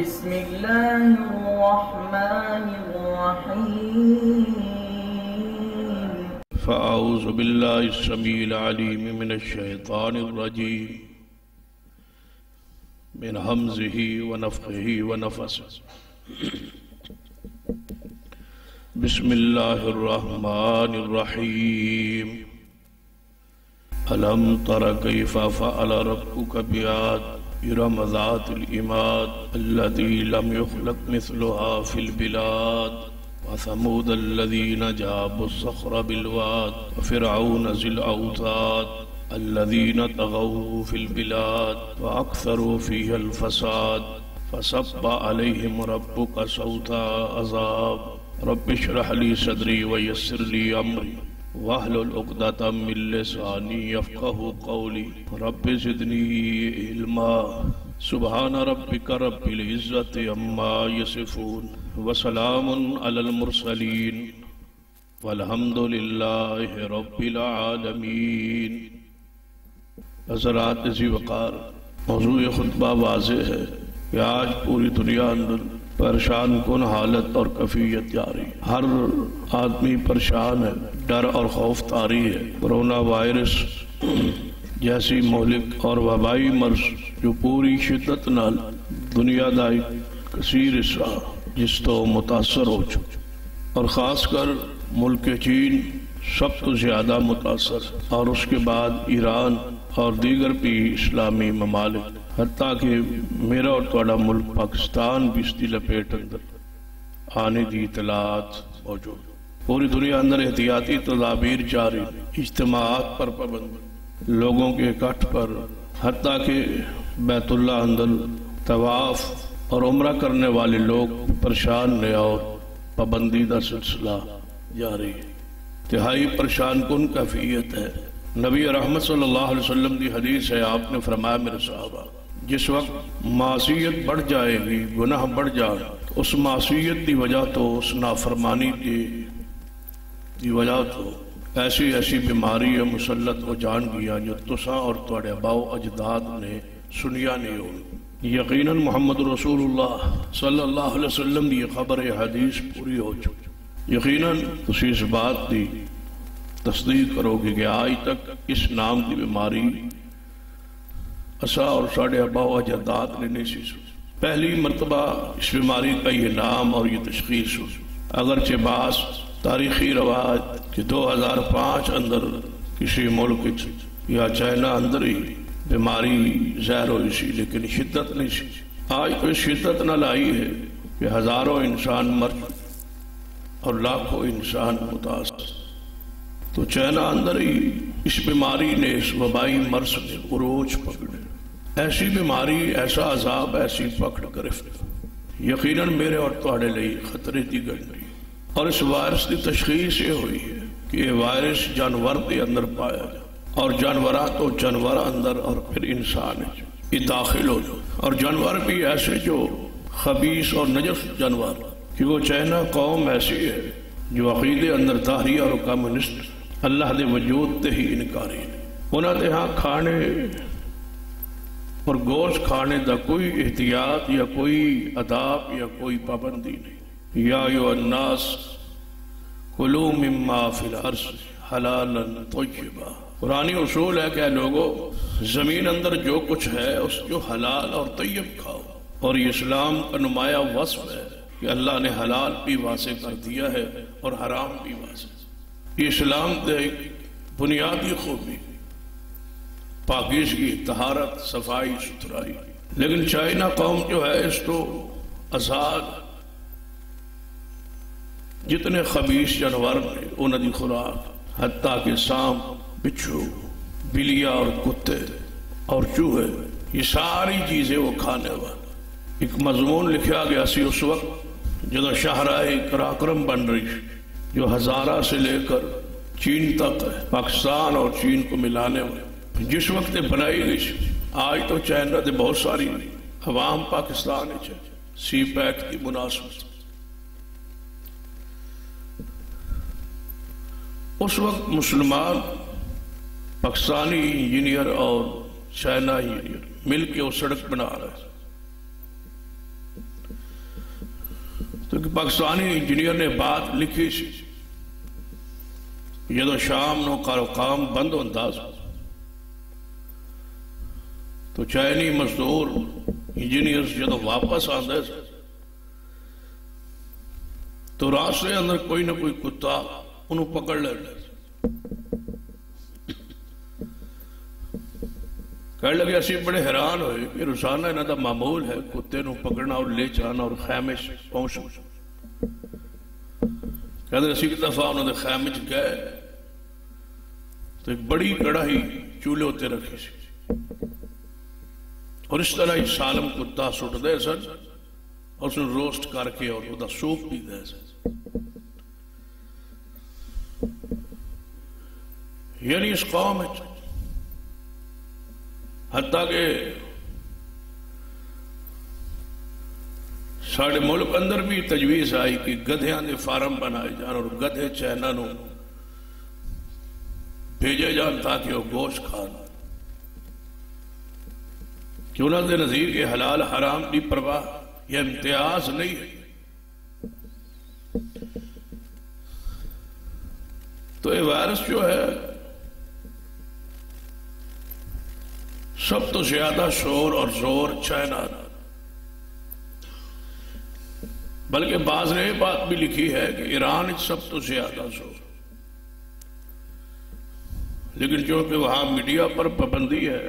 बिस्मिल्लाहिर्रहमानिर्रहीम। फ़अऊज़ु बिल्लाहि स्समीइल अलीम मिनश्शैतानिर रजीम मिन हम्ज़िही व नफ़्ख़िही व नफ़सिही। बिस्मिल्लाहिर्रहमानिर्रहीम। अलम तर कैफ़ा फ़अल रब्बुका बिआद इरम ज़ातिल इमाद अल्लती लम युख़लक़ मिस्लुहा फ़िल बिलाद व समूद अल्लज़ीना जाबुस्सख़्र बिलवाद व फ़िरऔन ज़िल औताद अल्लज़ीना तग़ौ फ़िल बिलाद व अक्सरू फ़ीहल फ़साद फ़सब्ब अलैहिम रब्बुका सौता अज़ाब। रब्बि इश्रह ली सदरी व यस्सिर ली अमरी वहलुल उक़दतम मिन लिसानी यफ़क़हू क़ौली। रब्बि ज़िदनी इल्मा। सुब्हान रब्बिका रब्बिल इज़्ज़ति अम्मा यसिफ़ून व सलामुन अलल मुरसलीन वल्हम्दुलिल्लाहि रब्बिल आलमीन। हज़रात ज़ी वक़ार, मौज़ूए खुतबा वाज़ेह है कि आज पूरी दुनिया अंदर परेशान कुन हालत और कफियत जारी। हर आदमी परेशान है, डर और खौफ तारी है। कोरोना वायरस जैसी मोहलिक और वबाई मर्ज जो पूरी शिद्दत नाल दुनिया का एक कसीर हिस्सा जिस तो मुतासर हो चुका और ख़ासकर मुल्क चीन सब तो ज़्यादा मुतासर और उसके बाद ईरान और दीगर भी इस्लामी ममालिक, हत्ता कि मेरा और तुहाडा मुल्क पाकिस्तान भी इसकी लपेट अंदर आने की इतलात मौजूद। पूरी दुनिया अंदर एहतियाती तदाबीर जारी, इज्तिमाआत पर पाबंदी, लोगों के इकट्ठ पर, हत्ता कि बैतुल्लाह अंदर तवाफ और उम्रा करने वाले लोग परेशान ने और पाबंदी का सिलसिला जारी है। तिहाई परेशान कुन कैफियत है। नबी रहमत सल्लल्लाहु अलैहि वसल्लम की हदीस है, आपने फरमाया मेरे साहबा, जिस वक्त मासियत बढ़ जाएगी, गुनाह बढ़ जाए, उस मासियत की वजह तो उस नाफरमानी की वजह तो ऐसी ऐसी बीमारी है मुसल्लत हो जान गया जो तुसा और तुहाडे अबाओ अजदाद ने सुनिया नहीं हो। यकीनन मोहम्मद रसूलुल्लाह सल्लल्लाहु अलैहि वसल्लम की खबर हदीस पूरी हो चुकी। यकीनन तुसी इस बात की तस्दीक करोगे कि आज तक इस नाम की बीमारी असा और साढ़े अबाओ अजदाद ने नहीं सी सुनी। पहली मरतबा इस बीमारी का ये नाम और ये तशखीस हुई। अगरचे बास तारीखी रवाज कि 2005 अंदर किसी मुल्क या चाइना अंदर ही बीमारी ज़ाहिर हुई सी, लेकिन शिद्दत नहीं सी। आज कोई शिद्दत न लाई है कि हजारों इंसान मर और लाखों इंसान मुतासर। तो चाइना अंदर ही इस बीमारी ने, इस वबाई मर्ज ने उरोज पकड़े। ऐसी बीमारी, ऐसा अजाब, ऐसी पकड़ गिरफ्त यकीनन मेरे और तुहाडे लिए खतरे की घंटी। और इस वायरस की तशखीस ये हुई है कि यह वायरस जानवर के अंदर पाया जाए और जानवरा तो जानवर अंदर और फिर इंसान ये दाखिल हो जाए। और जानवर भी ऐसे जो खबीस और नजस जानवर, कि वो चाइना कौम ऐसी है जो अकीदे अंदर तारी और कम्युनिस्ट अल्लाह के वजूद से ही इनकारी। उन्होंने यहाँ खाने और गोश्त खाने का कोई एहतियात या कोई अदाब या कोई पाबंदी नहीं। या अय्युहन्नास कुलू मिम्मा फिल अर्ज़ हलालन तय्यबा। पुरानी उसूल है कि लोगों, जमीन अंदर जो कुछ है उसको हलाल और तय्यब खाओ। और ये इस्लाम का नुमाया वस्फ है कि अल्लाह ने हलाल भी वासे कर दिया है और हराम भी वासे। ये इस्लाम के एक बुनियादी खूबी पाकीज़गी, तहारत, सफाई सुथराई। लेकिन चाइना कौम जो है इसको आजाद जितने खबीस जानवर ने उन्होंने खुराक, हत्ता के सांप, बिच्छू, बिलिया और कुत्ते और चूहे, ये सारी चीजें वो खाने वाले। एक मजमून लिखा गया सी उस वक्त जो शाहराए कराक्रम बन रही, जो हजारा से लेकर चीन तक है, पाकिस्तान और चीन को मिलाने में जिस वक्त बनाई गई। आज तो चाइना से बहुत सारी अवाम पाकिस्तान सी पैक की मुनासिबत। उस वक्त मुसलमान पाकिस्तानी इंजीनियर और चाइना इंजीनियर मिल के वो सड़क बना रहे। क्योंकि पाकिस्तानी इंजीनियर ने बात लिखी सी, जो शाम नो काम बंद होता तो चाइनी मजदूर इंजीनियर्स जो वापस आते तो रास्ते अंदर कोई ना कोई कुत्ता उन्होंने पकड़ लेना। कह लगे असी बड़े हैरान हुए कि रोजाना इन्हों का मामूल है कुत्ते को पकड़ना और ले जाना और खैमे पहुंचना। कहते असी एक दफा उन्होंने खैमे च गए तो एक बड़ी कड़ाही चूल्हे उत्ते रखी सी और इस तरह ही सालम कुत्ता सुटते सन और उसने रोस्ट करके और उसका सूप पीते सन। यानी इस कौम हत्ता के साढ़े मुल्क अंदर भी तजवीज आई कि गधियां के फार्म बनाए जान और गधे चाइना नूं भेजे जान ताकि वह गोश्त खान, कि उन्होंने नजीर के हलाल हराम की परवाह यह इम्तियाज नहीं है। तो ये वायरस जो है सब तो ज्यादा शोर और जोर चाइना, बल्कि बाज ने बात भी लिखी है कि ईरान सब तो ज्यादा जोर, लेकिन क्योंकि वहां मीडिया पर पाबंदी है,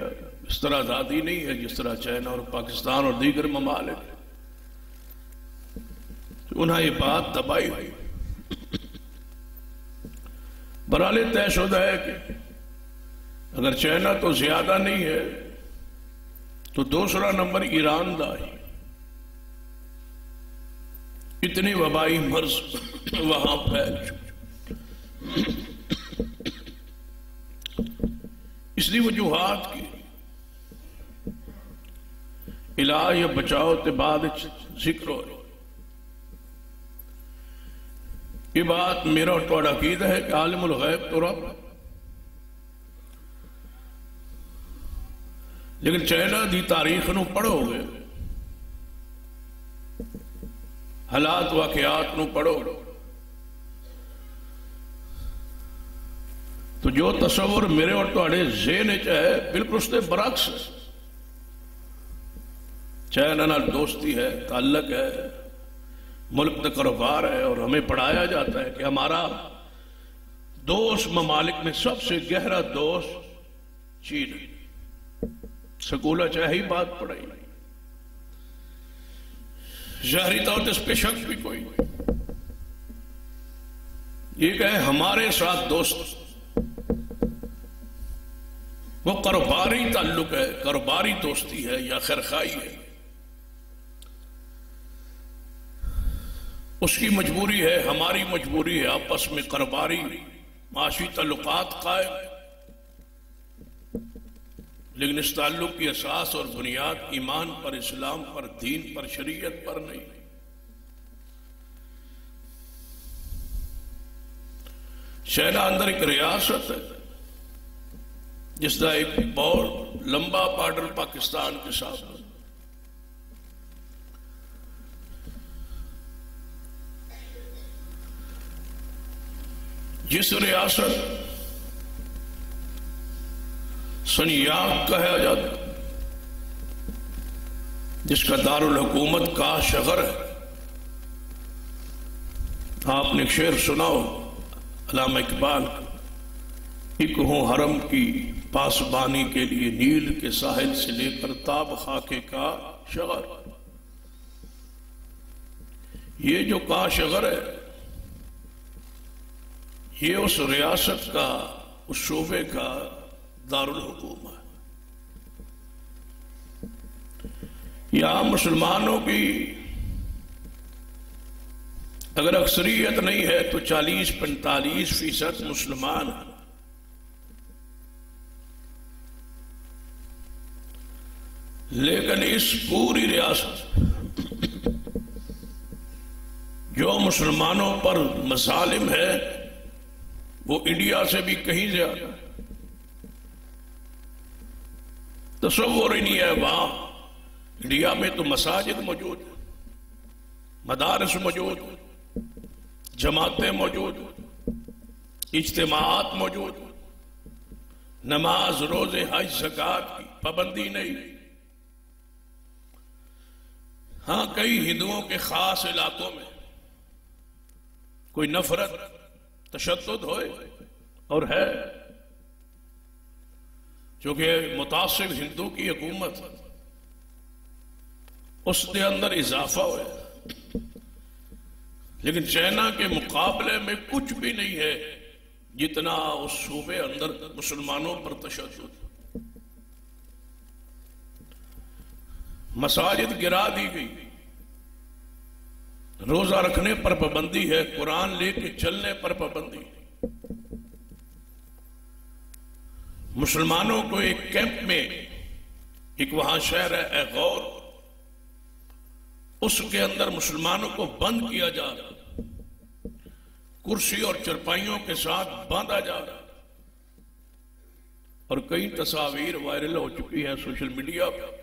इस तरह आजादी नहीं है जिस तरह चाइना और पाकिस्तान और दीगर ममालिक, तो उन्हें ये बात दबाई हुई। बराले तयशुदा है कि अगर चाइना तो ज्यादा नहीं है तो दूसरा नंबर ईरान का है। इतनी वबाई मर्ज वहां फैल चुकी, इसलिए वजूहात की इलाज या बचाव के बाद जिक्र हो रही। ये बात मेरा और तुहाडा अकीदा है कि आलिमुल गैब तो रब, लेकिन चाइना की तारीख नूं पढ़ोगे, हालात वाकयात नूं पढ़ोगे तो जो तस्वुर मेरे और तुहाडे ज़हन च है बिल्कुल उसके बरक्स है। चाइना नाल दोस्ती है, ताल्लुक है, मुल्क का कारोबार है और हमें पढ़ाया जाता है कि हमारा दोस्त ममालिक में सबसे गहरा दोस्त चीन है। स्कूल चाहे ही बात पढ़ाई, ज़ाहिरी तौर पर इस पे शक भी कोई नहीं। ये कहे हमारे साथ दोस्त, वो कारोबारी ताल्लुक है, कारोबारी दोस्ती है या खैरखाई है, उसकी मजबूरी है, हमारी मजबूरी है, आपस में कारोबारी माशी ताल्लुकात कायम, लेकिन इस ताल्लुक की असास और बुनियाद ईमान पर, इस्लाम पर, दीन पर, शरीयत पर नहीं। चाइना अंदर एक रियासत है जिसका एक बहुत लंबा बॉर्डर पाकिस्तान के साथ है। जिस रियासत सनियाग कहा जाता, जिसका दारुल हुकूमत का शहर है। आपने शेर सुनाओ अल्लामा इकबाल, एक हूं हरम की पासबानी के लिए नील के साहिल से लेकर ताब खाके का शहर। ये जो का शहर है ये उस रियासत का, उस शोबे का दारुल हुकूमत है। यहां मुसलमानों की अगर अक्सरियत नहीं है तो 40-45% मुसलमान हैं। लेकिन इस पूरी रियासत जो मुसलमानों पर मसालिम है वो इंडिया से भी कहीं ज्यादा है। तस्वुर ही नहीं है, वहां इंडिया में तो मसाजिद मौजूद है, मदारस मौजूद, जमातें मौजूद, इज्तिमाआत मौजूद, नमाज, रोजे, हज, ज़कात की पाबंदी नहीं। हाँ, कई हिंदुओं के खास इलाकों में कोई नफरत, तशद्दुद होए और है, क्योंकि मुतासिब हिंदू की हुकूमत, उसके अंदर इजाफा हुआ, लेकिन चाइना के मुकाबले में कुछ भी नहीं है जितना उस सूबे अंदर मुसलमानों पर तशद्दुद। मसाजिद गिरा दी गई, रोजा रखने पर पाबंदी है, कुरान लेके चलने पर पाबंदी है। मुसलमानों को एक कैंप में, एक वहां शहर है एगौर, उसके अंदर मुसलमानों को बंद किया जा रहा, कुर्सी और चरपाइयों के साथ बांधा जा रहा, और कई तस्वीर वायरल हो चुकी है सोशल मीडिया पर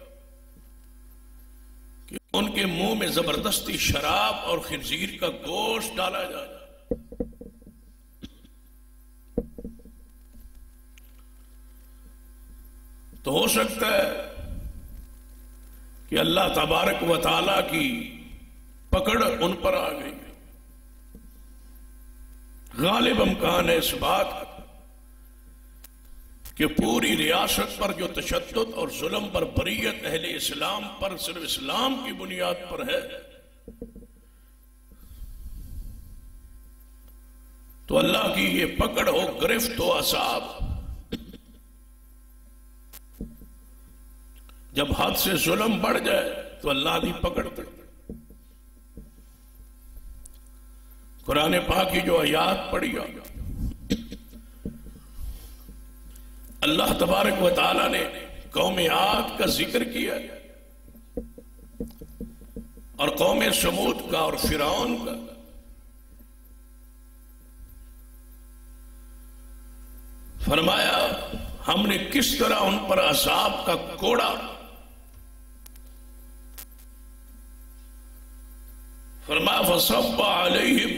कि उनके मुंह में जबरदस्ती शराब और खिंजीर का गोश्त डाला जा रहा। तो हो सकता है कि अल्लाह तबारक व तआला की पकड़ उन पर आ गई। गालिब इम्कान है इस बात कि पूरी रियासत पर जो तशद्दुद और जुल्म पर बरीयत अहले इस्लाम पर सिर्फ इस्लाम की बुनियाद पर है, तो अल्लाह की ये पकड़ हो, गिरफ्त हो, असाब। जब हद से जुल्म बढ़ जाए तो अल्लाह भी पकड़ते। कुरान पाक की जो आयात पढ़ी, अल्लाह तबारक व तआला ने कौम आद का जिक्र किया और कौम समूद का और फिरौन का। फरमाया हमने किस तरह उन पर अज़ाब का कोड़ा, फरमाया फसब्बा अलैहिम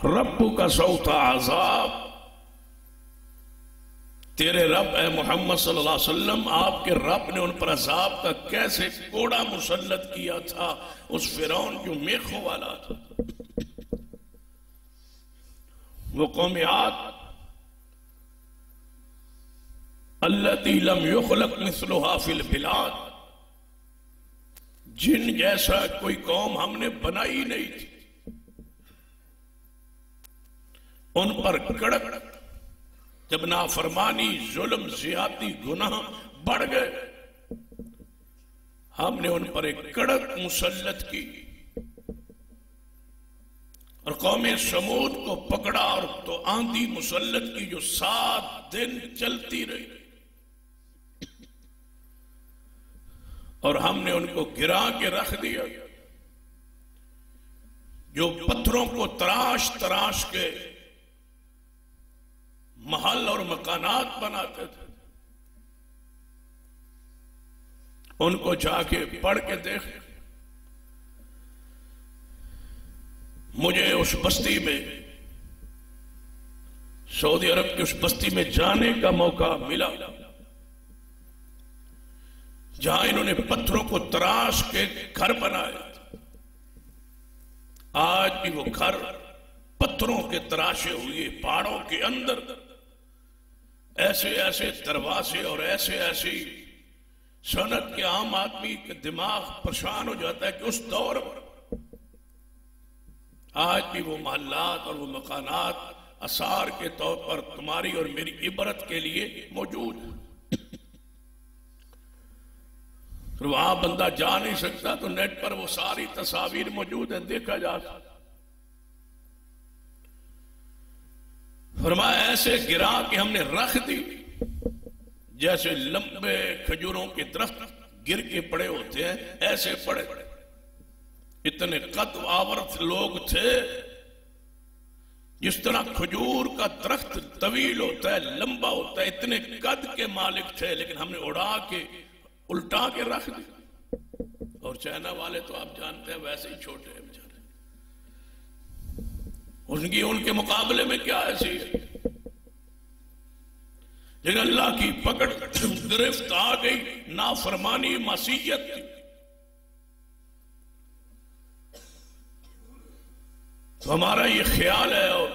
रब्बुका सौता अज़ाब। तेरे रब ए मोहम्मद सल्लल्लाहु अलैहि वसल्लम, आपके रब ने उन पर अज़ाब का कैसे कोड़ा मुसल्लत किया था, उस फिरौन जो मेखों वाला था। वो कौम आद अल्लती लम युखलक मिस्लुहा फिल बिलाद, जिन जैसा कोई कौम हमने बनाई नहीं थी। उन पर कड़क जब नाफरमानी, जुल्म, ज़ियादती, गुनाह बढ़ गए, हमने उन पर एक कड़क मुसल्लत की और कौम समूद को पकड़ा और तो आंधी मुसल्लत की जो 7 दिन चलती रही, और हमने उनको गिरा के रख दिया। जो पत्थरों को तराश तराश के महल और मकानात बनाते थे, उनको जाके पढ़ के देख। मुझे उस बस्ती में, सऊदी अरब की उस बस्ती में जाने का मौका मिला जहां इन्होंने पत्थरों को तराश के घर बनाए। आज भी वो घर पत्थरों के तराशे हुए पहाड़ों के अंदर, ऐसे ऐसे दरवाजे और ऐसे ऐसी सनत के आम आदमी के दिमाग परेशान हो जाता है कि उस दौर पर आज भी वो महल्लात और वो मकानात आसार के तौर पर तुम्हारी और मेरी इबरत के लिए मौजूद है। फिर वहां बंदा जा नहीं सकता तो नेट पर वो सारी तस्वीर मौजूद है, देखा जा सकता। फरमाया ऐसे गिरा के हमने रख दी जैसे लंबे खजूरों के दरख्त गिर के पड़े होते हैं, ऐसे पड़े। इतने कद आवर्त लोग थे, जिस तरह खजूर का दरख्त तवील होता है, लंबा होता है, इतने कद के मालिक थे, लेकिन हमने उड़ा के उल्टा के रख दी। और चाइना वाले तो आप जानते हैं वैसे ही छोटे हैं बेचारे। उनकी उनके मुकाबले में क्या ऐसी है। लेकिन अल्लाह की पकड़ गिरफ्त आ गई, नाफरमानी मासियत की, तो हमारा ये ख्याल है और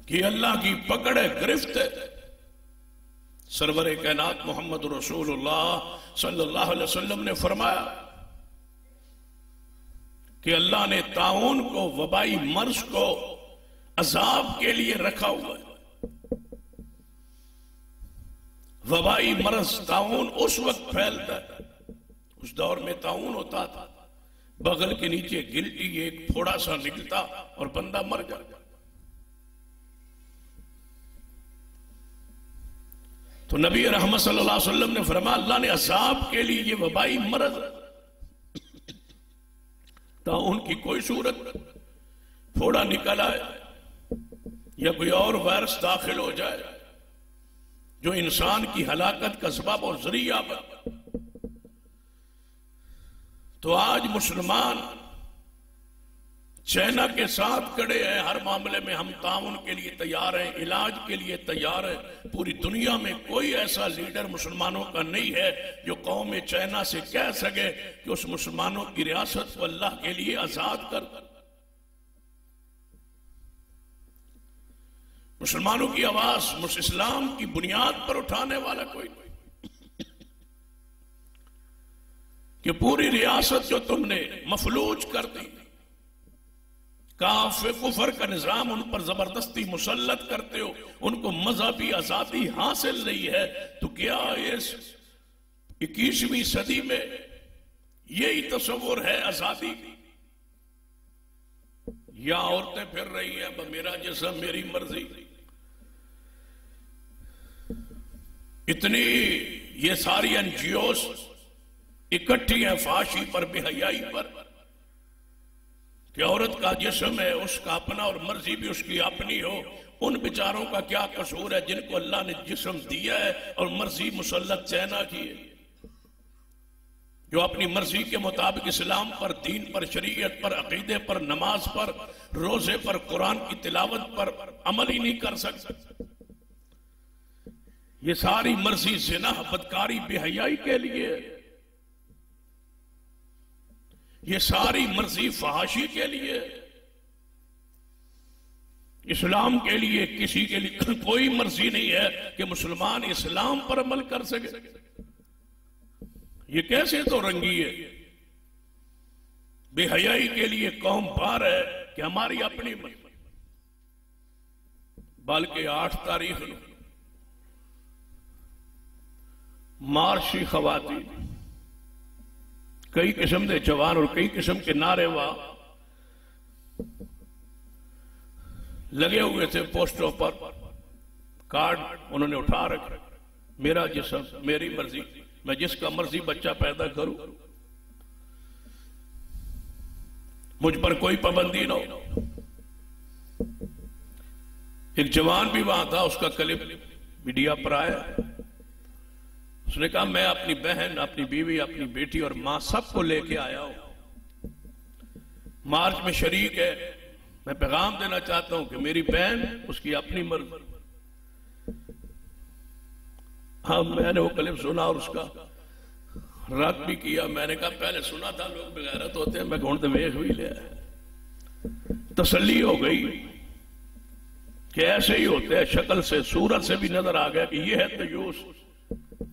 कि अल्लाह की पकड़ है, गिरफ्त है। सरवर कायनात मोहम्मद रसूलुल्लाह सल्लल्लाहु अलैहि वसल्लम ने फरमाया कि अल्लाह ने ताउन को, वबाई मर्ज को अजाब के लिए रखा हुआ है। वबाई मर्ज ताउन उस वक्त फैलता है, उस दौर में ताउन होता था, बगल के नीचे गिल्टी एक फोड़ा सा निकलता और बंदा मर जाता। तो नबी रहमत सल्लल्लाहु अलैहि वसल्लम ने फरमाया अल्लाह ने अजाब के लिए ये वबाई मर्ज, ताउन की कोई सूरत फोड़ा निकल आए या कोई और वायरस दाखिल हो जाए जो इंसान की हलाकत का सबब और जरिया बने। तो आज मुसलमान चाइना के साथ खड़े हैं, हर मामले में हम ताउन के लिए तैयार हैं, इलाज के लिए तैयार हैं। पूरी दुनिया में कोई ऐसा लीडर मुसलमानों का नहीं है जो कौम चाइना से कह सके कि उस मुसलमानों की रियासत को अल्लाह के लिए आजाद कर। मुसलमानों की आवाज इस्लाम की बुनियाद पर उठाने वाला कोई नहीं कि पूरी रियासत जो तुमने मफलूज कर दी, काफिर कुफर का निजाम उन पर जबरदस्ती मुसल्लत करते हो, उनको मजहबी आजादी हासिल नहीं है, तो क्या इस 21वीं सदी में यही तस्वुर है आजादी की? या औरतें फिर रही हैं मेरा जिस्म मेरी मर्जी। इतनी ये सारी एनजीओ इकट्ठी है फाशी पर, बेहयाई पर, कि औरत का जिस्म है उसका अपना और मर्जी भी उसकी अपनी हो। उन बेचारों का क्या कसूर है जिनको अल्लाह ने जिस्म दिया है और मर्जी मुसल्लत चाइना की है, जो अपनी मर्जी के मुताबिक इस्लाम पर, दीन पर, शरीयत पर, अकीदे पर, नमाज पर, रोजे पर, कुरान की तिलावत पर अमल ही नहीं कर सकते। ये सारी मर्जी जिना, बदकारी, बेहयाई के लिए, ये सारी मर्जी फहाशी के लिए, इस्लाम के लिए किसी के लिए कोई मर्जी नहीं है कि मुसलमान इस्लाम पर अमल कर सके। ये कैसे तो रंगी है। बेहयाई के लिए कौम पार है कि हमारी अपनी मर्जी। बल्कि 8 तारीख मार्शी खवातीन, कई किस्म के जवान और कई किस्म के नारे वहां लगे हुए थे पोस्टरों पर, कार्ड उन्होंने उठा रखे, मेरा जिस्म मेरी मर्जी, मैं जिसका मर्जी बच्चा पैदा करूं, मुझ पर कोई पाबंदी ना हो। एक जवान भी वहां था, उसका क्लिप मीडिया पर आया। उसने कहा मैं अपनी बहन, अपनी बीवी, अपनी बेटी और मां सबको लेके आया हूं, मार्च में शरीक है। मैं पैगाम देना चाहता हूं कि मेरी बहन उसकी अपनी मर्जी। हाँ, मैंने वो क्लिप सुना और उसका रद्द भी किया। मैंने कहा पहले सुना था लोग बेगैरत होते हैं, मैं घूम तो वेख भी लिया, तसल्ली हो गई कि ऐसे ही होते हैं। शक्ल से, सूरत से भी नजर आ गया कि ये है तयूस,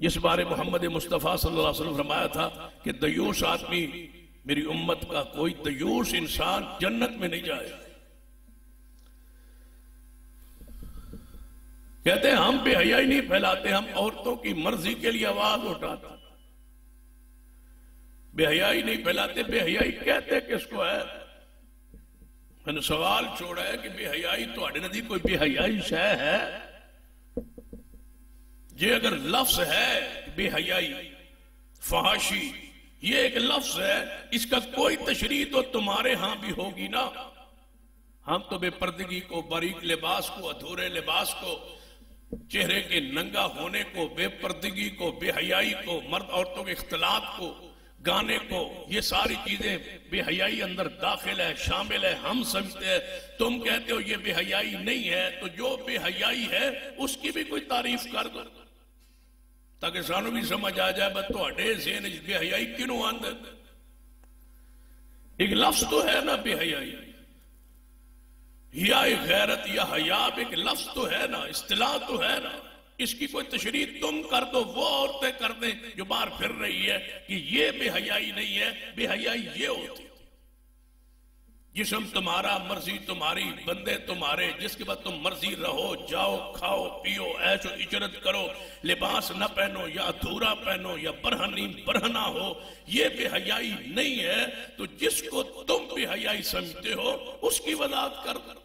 जिस बारे मोहम्मद मुस्तफ़ा सल्लल्लाहु अलैहि वसल्लम फरमाया था कि दयूस आदमी, मेरी उम्मत का कोई दयूस इंसान जन्नत में नहीं जाए। कहते हैं हम बेहयाई नहीं फैलाते, हम औरतों की मर्जी के लिए आवाज उठाते, बेहयाई नहीं फैलाते। बेहयाई कहते किसको है? मैंने सवाल छोड़ा है कि बेहयाई तो आड़े नदी कोई बेहयाई शय है? ये अगर लफ्ज है बेहयाई, फहाशी, ये एक लफ्ज है, इसका कोई तशरीह तो तुम्हारे यहां भी होगी ना। हम तो बेपर्दगी को, बारीक लिबास को, अधूरे लिबास को, चेहरे के नंगा होने को, बेपर्दगी को, बेहयाई को, मर्द औरतों के इख्तिलात को, गाने को, ये सारी चीजें बेहयाई अंदर दाखिल है, शामिल है, हम समझते हैं। तुम कहते हो ये बेहयाई नहीं है, तो जो बेहयाई है उसकी भी कोई तारीफ कर दो ताकि सानू भी समझ आ जाए बस थोड़े ज़हन च बेहयाई किनू आंदे। एक लफ्ज तो है ना बेहयाई, या गैरत या हया एक लफ्ज तो है ना, इस्तिलाह तो है ना। इसकी कोई तशरीह तुम कर दो, वो औरतें कर दें जो बाहर फिर रही है कि ये बेहयाई नहीं है, बेहयाई ये होती है। जिस्म तुम्हारा, मर्जी तुम्हारी, बंदे तुम्हारे, जिसके बाद तुम मर्जी रहो, जाओ, खाओ, पियो, ऐशो इशरत करो, लिबास न पहनो या अधूरा पहनो या बरहनी बरहना हो, ये बेहयाई नहीं है। तो जिसको तुम बेहयाई समझते हो उसकी वजाहत कर दो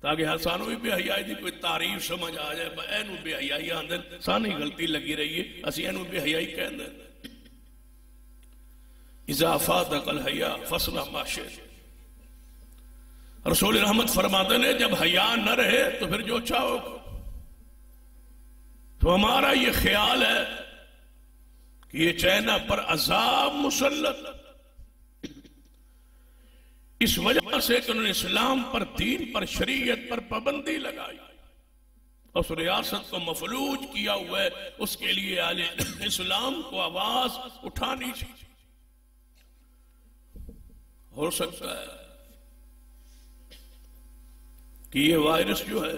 ताकि सानू भी बेहयाई की कोई तारीफ समझ आ जाए। एनू बेहयाई आंदे, सानी गलती लगी रही है, असी एनू बेहयाई कहते। इजाफा दकल हया फसला माशे। रसूल रहमत फरमाते ने जब हया न रहे तो फिर जो चाहो। तो हमारा ये ख्याल है कि ये चाइना पर अजाब मुसल्लत इस वजह से कि उन्होंने इस्लाम पर, दीन पर, शरीयत पर पाबंदी लगाई और उस रियासत को मफलूज किया हुआ है। उसके लिए आले इस्लाम को आवाज उठानी चाहिए। हो सकता है कि ये वायरस जो है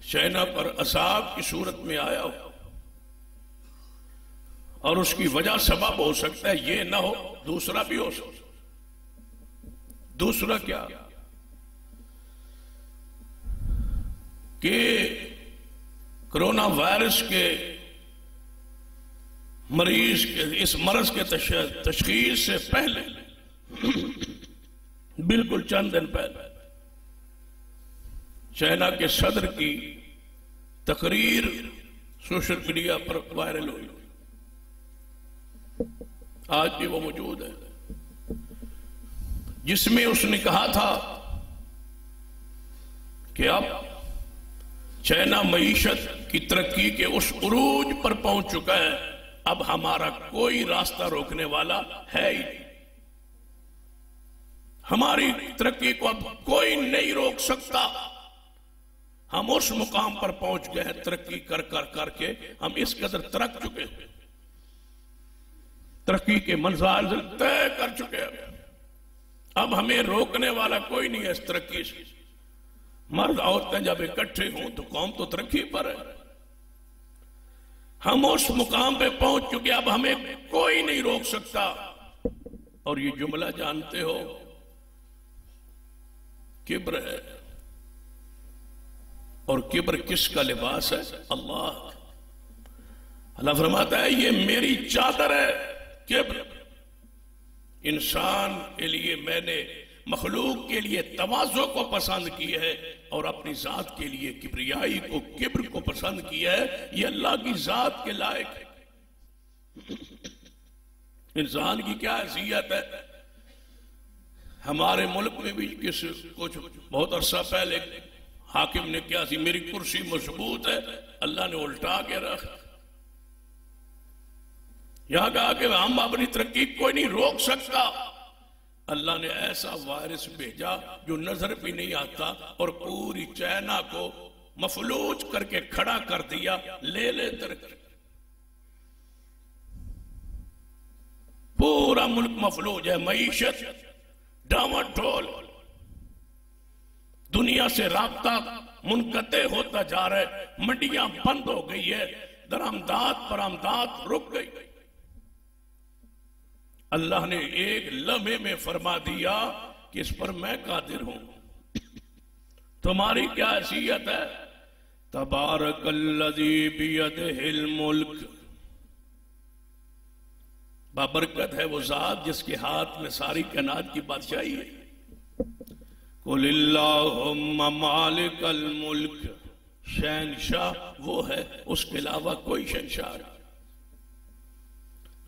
चाइना पर असाब की सूरत में आया हो और उसकी वजह सबब हो सकता है ये ना हो, दूसरा भी हो सकता। दूसरा क्या कि कोरोना वायरस के मरीज के इस मर्ज के तशखीस से पहले बिल्कुल चंद दिन पहले चाइना के सदर की तकरीर सोशल मीडिया पर वायरल हुई। आज भी वो मौजूद है, जिसमें उसने कहा था कि अब चाइना मईशत की तरक्की के उस उरूज पर पहुंच चुका है, अब हमारा कोई रास्ता रोकने वाला है ही नहीं। हमारी तरक्की को अब कोई नहीं रोक सकता। हम उस मुकाम पर पहुंच गए हैं, तरक्की कर कर करके हम इस कदर तरक चुके हैं, तरक्की के मंज़िल तय कर चुके हैं। अब हमें रोकने वाला कोई नहीं है इस तरक्की से। मर्द औरतें जब इकट्ठे हों तो कौम तो तरक्की पर है। हम उस मुकाम पे पहुंच चुके, अब हमें कोई नहीं रोक सकता। और ये जुमला जानते हो, किब्र है। और किब्र किसका लिबास है? अल्लाह। अल्लाह फरमाता है ये मेरी चादर है किब्र। इंसान के लिए मैंने मखलूक के लिए तवाज़ो को पसंद किया है और अपनी जात के लिए किब्रियाई को, किब्र को पसंद किया है। ये अल्लाह की जात के लायक है। इंसान की क्या हैसियत है? हमारे मुल्क में भी कुछ बहुत अरसा पहले हाकिम ने क्या सी, मेरी कुर्सी मजबूत है, अल्लाह ने उल्टा के रख। यहां कहा कि हम अपनी तरक्की कोई नहीं रोक सकता। अल्लाह ने ऐसा वायरस भेजा जो नजर भी नहीं आता और पूरी चाइना को मफलूज करके खड़ा कर दिया। ले तरक्की, पूरा मुल्क मफलूज है, मईशत डामाडोल, दुनिया से राब्ता मुनकते होता जा रहा है, मंडियां बंद हो गई है, दरामदात बरामदात रुक गई। अल्लाह ने एक लम्हे में फरमा दिया कि इस पर मैं कादिर हूं। तुम्हारी क्या हैसियत है? तबारकल्लज़ी बियदिहिल मुल्क। बाबरकत है वो जात जिसके हाथ में सारी कायनात की बादशाही है। कुलिल्लाहुम्मा मालिकल मुल्क। शहंशाह वो है, उसके अलावा कोई शहंशाह नहीं।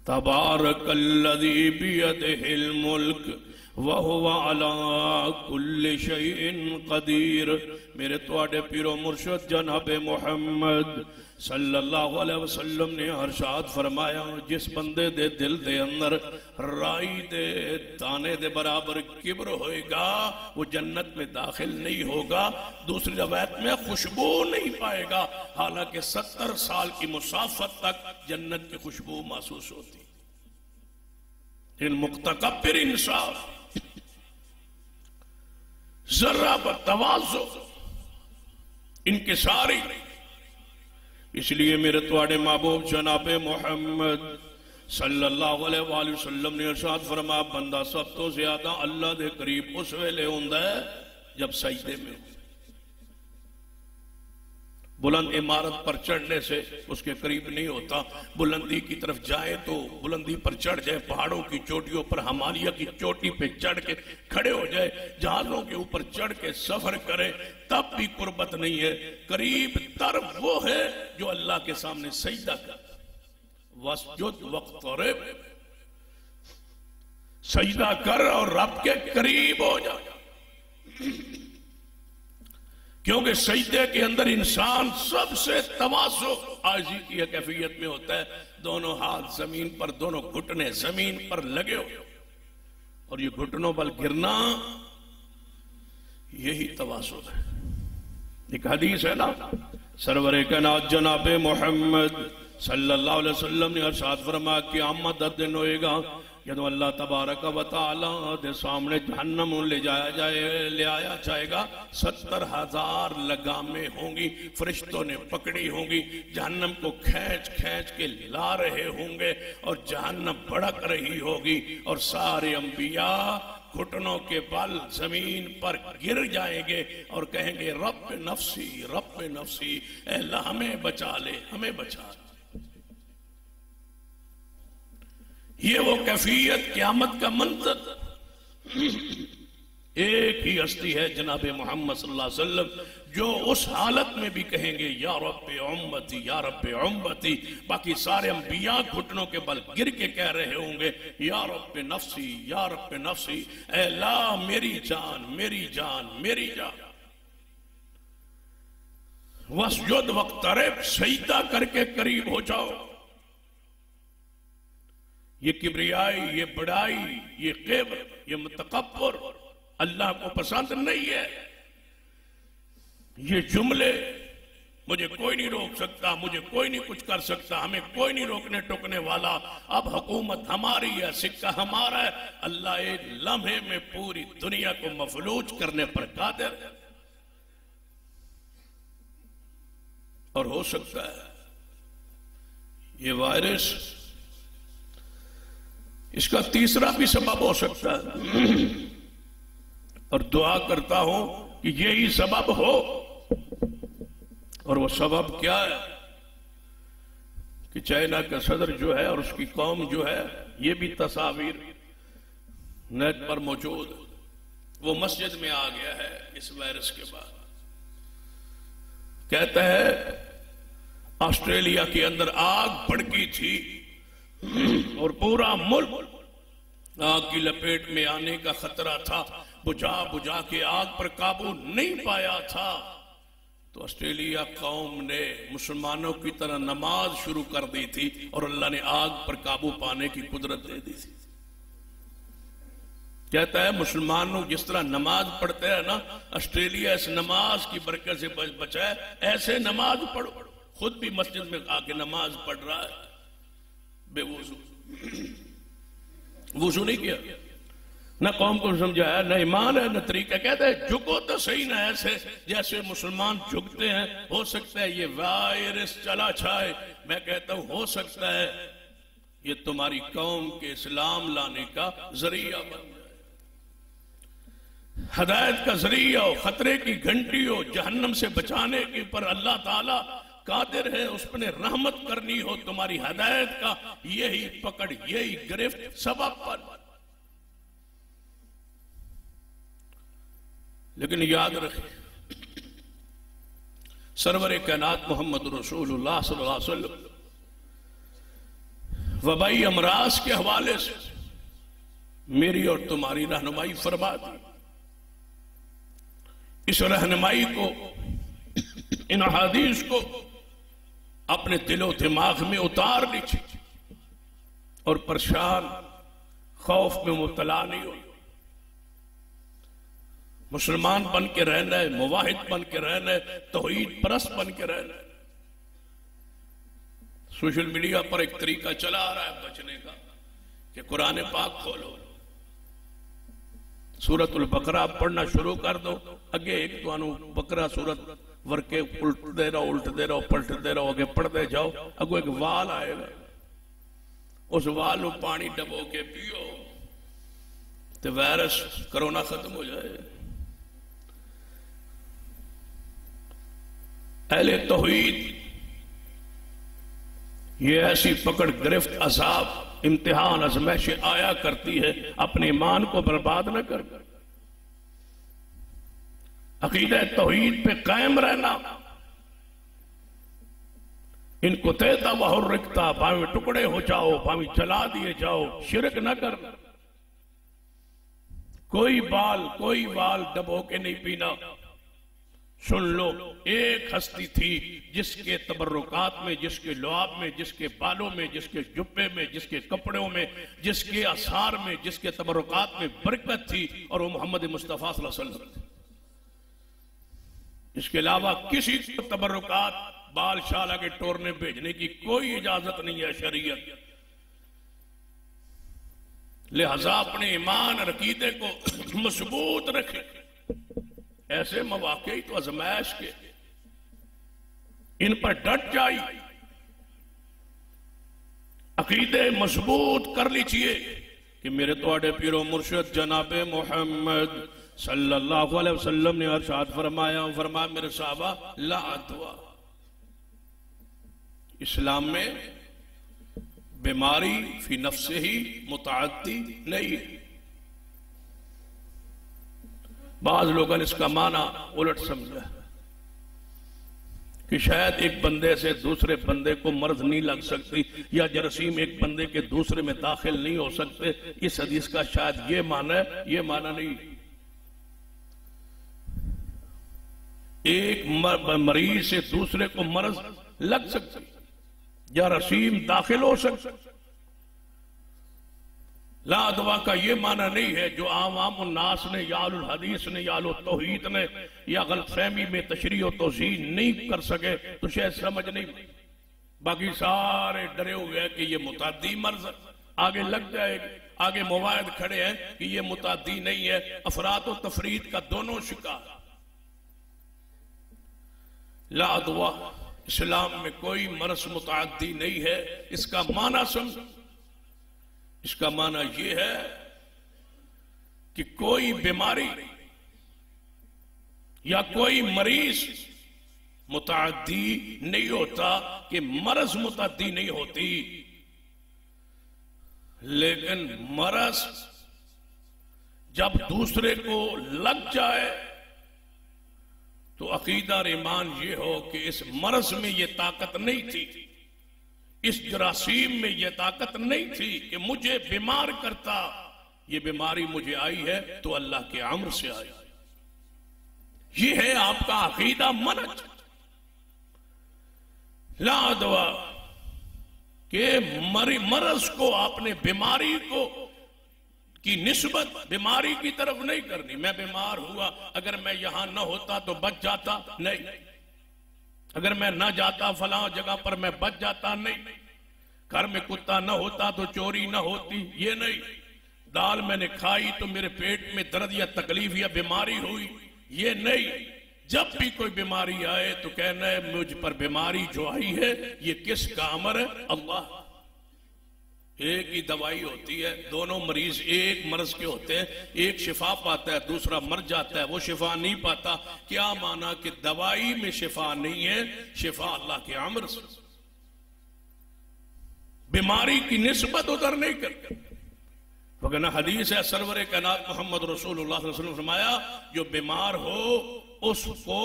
तबारकल्लज़ी बियदिहिल मुल्क वह हुवा अला कुल्लि शैइन कदीर। मेरे तुहाडे पीरो मुर्शद जनाब मुहम्मद सल्लल्लाहु अलैहि वसल्लम ने इरशाद फरमाया, जिस बंदे दे दिल दे अंदर राई दे दाने दे बराबर किब्र होएगा वो जन्नत में दाखिल नहीं होगा। दूसरी रवायत में खुशबू नहीं पाएगा, हालांकि 70 साल की मुसाफत तक जन्नत की खुशबू महसूस होती। इन मुक्तकब्बिर इंसान जर्रा बतवाज़ो इनके सारी। इसलिए मेरे तुहाडे महबूब जनाब मोहम्मद सल्लल्लाहु अलैहि वसल्लम ने इरशाद फरमाया, बंदा सब तो ज्यादा अल्लाह दे करीब उस वेले हुंदा है जब सजदे में। बुलंद इमारत पर चढ़ने से उसके करीब नहीं होता। बुलंदी की तरफ जाए तो बुलंदी पर चढ़ जाए, पहाड़ों की चोटियों पर, हिमालय की चोटी पे चढ़ के खड़े हो जाए, जहाजों के ऊपर चढ़ के सफर करे, तब भी कुर्बत नहीं है। करीब तर वो है जो अल्लाह के सामने सजदा कर। वस्जुद वक्तरिब, सजदा कर और रब के करीब हो जा, क्योंकि सजदे के अंदर इंसान सबसे तवाज़ु आजी की कैफियत में होता है। दोनों हाथ जमीन पर, दोनों घुटने जमीन पर लगे हो, और ये घुटनों पर गिरना यही तवाज़ु है। एक हदीस है ना, सरवरे कायनात जनाब मोहम्मद सल्लल्लाहु अलैहि वसल्लम ने इरशाद फरमाया कि क़यामत का दिन होएगा जब अल्लाह तबारक व तआला के सामने जहन्नम ले आया जाएगा। 70,000 लगामें होंगी, फरिश्तों ने पकड़ी होंगी, जहन्नम को खींच खींच के ला रहे होंगे और जहन्नम भड़क रही होगी, और सारे अंबिया घुटनों के बल जमीन पर गिर जाएंगे और कहेंगे रब नफ्सी, ऐ अल्लाह हमें बचा ले, हमें बचा ले। ये वो कैफियत क़यामत का मंजर। एक ही हस्ती है जनाब मोहम्मद सल्लल्लाहु अलैहि वसल्लम जो उस हालत में भी कहेंगे या रब्बे उम्मती, या रब्बे उम्मती। बाकी सारे अंबिया घुटनों के बल गिर के कह रहे होंगे या रब्बे नफ्सी, या रब्बे नफ्सी, ऐ अल्लाह मेरी जान, मेरी जान, मेरी जान। वस्जुद वक्तरिब, सजदा करके करीब हो जाओ। ये किब्रियाई, ये बड़ाई, ये किब्र, ये मुतकब्बर अल्लाह को पसंद नहीं है। ये जुमले मुझे कोई नहीं रोक सकता, मुझे कोई नहीं कुछ कर सकता, हमें कोई नहीं रोकने टोकने वाला, अब हुकूमत हमारी है, सिक्का हमारा है। अल्लाह एक लम्हे में पूरी दुनिया को मफलूज करने पर कादिर है। और हो सकता है ये वायरस इसका तीसरा भी सबब हो सकता है, और दुआ करता हूं कि यही सबब हो। और वो सबब क्या है कि चाइना का सदर जो है और उसकी कौम जो है, ये भी तस्वीर नेट पर मौजूद, वो मस्जिद में आ गया है इस वायरस के बाद। कहता है ऑस्ट्रेलिया के अंदर आग भड़की थी और पूरा मुल्क आग की लपेट में आने का खतरा था, बुझा बुझा के आग पर काबू नहीं पाया था, तो ऑस्ट्रेलिया कौम ने मुसलमानों की तरह नमाज शुरू कर दी थी और अल्लाह ने आग पर काबू पाने की कुदरत दे दी थी। कहता है मुसलमान लोग जिस तरह नमाज पढ़ते हैं ना, ऑस्ट्रेलिया इस नमाज की बरकत से बचा है, ऐसे नमाज पढ़ो। खुद भी मस्जिद में आके नमाज पढ़ रहा है बेवुजू, वुजू नहीं किया, न कौम को समझाया, न ईमान है, न तरीका। कहता है झुको तो सही ना ऐसे जैसे मुसलमान झुकते हैं। हो सकता है ये वायरस चला जाए, मैं कहता हूं हो सकता है ये तुम्हारी कौम के इस्लाम लाने का जरिया बन जाए, हदायत का जरिया हो, खतरे की घंटी हो, जहन्नम से बचाने के ऊपर अल्लाह ताला कादिर है, उस पर रहमत करनी हो, तुम्हारी हदायत का यही पकड़, यही गिरफ्त सबब पर। लेकिन याद रखें सरवरे कायनात मोहम्मद रसूलुल्लाह सल्लल्लाहु अलैहि वसल्लम वबाई अमराज के हवाले से मेरी और तुम्हारी रहनुमाई फरमा दी। इस रहनुमाई को, इन हदीस को अपने दिलो दिमाग में उतार लीजिए और परेशान खौफ में मुब्तला नहीं हो। मुसलमान बन के रहना है, मुवाहिद बन के रहना है, तौहीद परस्त बन के रहना है। सोशल मीडिया पर एक तरीका चला आ रहा है बचने का कि कुरान पाक खोलो, सूरतुल बकरा पढ़ना शुरू कर दो, अगे एक तो बकरा सूरत वर्के उल्टते रहो पलटते रहो, अगे पढ़ते जाओ, अगो एक वाल आएगा, उस वाल को पानी डबो के पियो तो वायरस कोरोना खत्म हो जाए। अहले तौहीद ये ऐसी पकड़ गिरफ्त अजाब इम्तिहान आजमाइश आया करती है, अपने ईमान को बर्बाद न कर, अकीदा तौहीद पे कायम रहना। इनको तैता वह रिकता, भावे टुकड़े हो जाओ, भावे जला दिए जाओ, शिरक न करना। कोई बाल डबो के नहीं पीना। सुन लो, एक हस्ती थी जिसके तबर्रुकात में, जिसके लुआब में, जिसके बालों में, जिसके जुब्बे में, जिसके कपड़ों में, जिसके आसार में, जिसके तबर्रुकात में बरकत थी, और वो मोहम्मद मुस्तफा सल्लल्लाहु अलैहि वसल्लम थे। इसके अलावा किसी को तबर्रुकात बाल शाल आगे टोरने भेजने की कोई इजाजत नहीं है शरीयत। लिहाजा अपने ईमान और अकीदे को मजबूत रखें। ऐसे मौके ही तो आजमाइश के, इन पर डट जाइए, अकीदे मजबूत कर लीजिए कि मेरे तोड़े पीरो मुर्शिद जनाबे मोहम्मद सल्लल्लाहु अलैहि वसल्लम ने इरशाद फरमाया मेरे साहबा ला अदवा, इस्लाम में बीमारी फी नफ्से ही मुतअद्दी नहीं। बाज लोगों ने इसका माना उलट समझा कि शायद एक बंदे से दूसरे बंदे को मर्ज नहीं लग सकती, या जरासीम एक बंदे के दूसरे में दाखिल नहीं हो सकते। इस हदीस का शायद ये माना है, ये माना नहीं। एक मरीज से दूसरे को मर्ज लग सकती, जरासीम दाखिल हो सकता। ला दवा का ये माना नहीं है जो आवाम उन्नास ने या अहलुल हदीस ने या अहलुल तौहीद ने या गलतफहमी में तशरीह और तौज़ीह नहीं कर सके तो शायद समझ नहीं। बाकी सारे डरे हुए हैं कि ये मुताद्दी मर्ज आगे लग जाएगी। आगे मुवाहिद खड़े हैं कि ये मुताद्दी नहीं है। अफरात और तफरीद का दोनों शिकार। ला दवा इस्लाम में कोई मर्ज मुताद्दी नहीं है। इसका माना समझ, इसका माना यह है कि कोई बीमारी या कोई मरीज मुताद्दी नहीं होता, कि मर्ज मुताद्दी नहीं होती, लेकिन मर्ज जब दूसरे को लग जाए तो अकीदा और ईमान ये हो कि इस मर्ज में ये ताकत नहीं थी, इस जरासीम में यह ताकत नहीं थी कि मुझे बीमार करता। ये बीमारी मुझे आई है तो अल्लाह के अम्र से आई। ये है आपका अकीदा मनज। ला दवा के मर्ज को आपने बीमारी को की निस्बत बीमारी की तरफ नहीं करनी। मैं बीमार हुआ, अगर मैं यहां न होता तो बच जाता, नहीं। अगर मैं न जाता फलां जगह पर मैं बच जाता, नहीं। घर में कुत्ता न होता तो चोरी न होती, ये नहीं। दाल मैंने खाई तो मेरे पेट में दर्द या तकलीफ या बीमारी हुई, ये नहीं। जब भी कोई बीमारी आए तो कहना है मुझ पर बीमारी जो आई है ये किसका अमर है? अल्लाह। एक ही दवाई होती है, दोनों मरीज एक मर्ज के होते हैं, एक शिफा पाता है दूसरा मर जाता है, वो शिफा नहीं पाता। क्या माना कि दवाई में शिफा नहीं है, शिफा अल्लाह के अमर से। बीमारी की निस्बत उधर नहीं करते। वरना हदीस है सरवर कायनात मोहम्मद रसूलुल्लाह सल्लल्लाहु अलैहि वसल्लम फरमाया जो बीमार हो उसको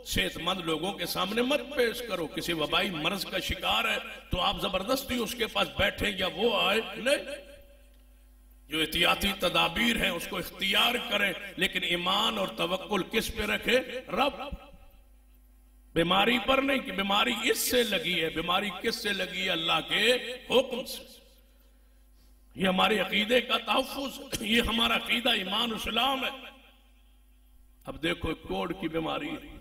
सेहतमंद लोगों के सामने मत पेश करो। किसी वबाई मर्ज का शिकार है तो आप जबरदस्ती उसके पास बैठे या वो आए, नहीं। जो एहतियाती तदाबीर है उसको इख्तियार करें, लेकिन ईमान और तवक्कुल किस पे रखे? रब। बीमारी पर नहीं कि बीमारी इससे लगी है, बीमारी किससे लगी है? अल्लाह के हुक्म से। ये हमारे अकीदे का तहफ़्फ़ुज़, ये हमारा अकीदा ईमान इस्लाम है। अब देखो कोढ़ की बीमारी है,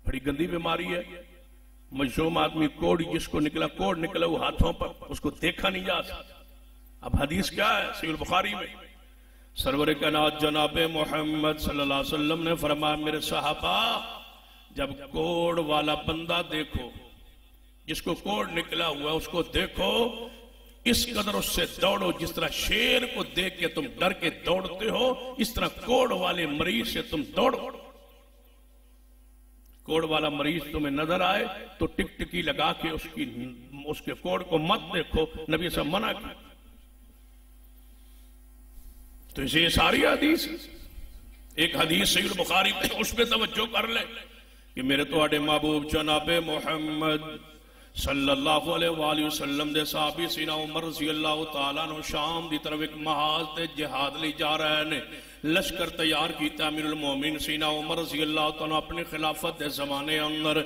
बड़ी गंदी बीमारी है। मजलूम आदमी कोढ़, जिसको निकला कोढ़ निकला वो हाथों पर, उसको देखा नहीं जा सकता। अब हदीस क्या है? सहीह बुखारी में सरवर कायनात जनाब मोहम्मद सल्लल्लाहु अलैहि वसल्लम ने फरमाया, मेरे सहाबा जब कोढ़ वाला बंदा देखो, जिसको कोढ़ निकला हुआ उसको देखो, इस कदर उससे दौड़ो जिस तरह शेर को देख के तुम डर के दौड़ते हो, इस तरह कोढ़ वाले मरीज से तुम दौड़ो। कोढ़ वाला मरीज तुम्हें नजर आए तो टिकटिकी लगा के उसके कोढ़ को मत देखो, नबी से मना किया। तो इसे ये सारी हदीस, एक हदीस सहीह बुखारी में, उस पर तवज्जो कर ले कि मेरे तो महबूब जनाबे मोहम्मद सल्लल्लाहु अलैहि वसल्लम दे साहबी सीना उमर रज़ी अल्लाह तआला अन्हु शाम दी तरफ एक महाज ते जिहाद लई जा रहे ने। लश्कर तैयार किया अमीरुल मोमिन सीना उमर रज़ी अल्लाह तआला अपनी खिलाफत के जमाने अंदर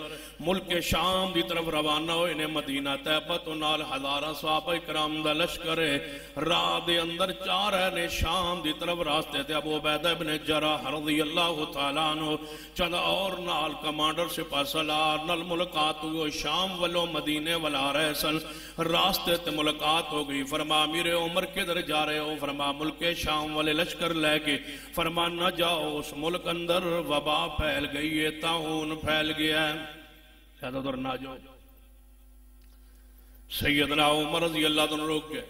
मुल्क के शाम की तरफ रवाना हुए ने। मदीना तैयबा तो नाल हज़ारा सहाबा इकराम दा लश्कर है, राह दे अंदर जा रहे ने शाम की तरफ। रास्ते ते अबू उबैदा इब्न जर्राह रज़ी अल्लाह तआला अन्हु चंद और नाल कमांडर सिपाही सलार नाल मुलाकात हुई। शाम वालों मदीने वाल आ रहे सन, रास्ते ते मुलाकात हो गई। फरमा अमीर उमर किधर जा रहे हो? फरमा मुल्क के शाम वाले लश्कर लेके। फरमा न जाओ, उस मुल्क अंदर वबा फैल गई है, ताऊन फैल गया है, ज्यादा दूर ना जाओ। सैयदना उमर रज़ी अल्लाह अन्हु रोक गए,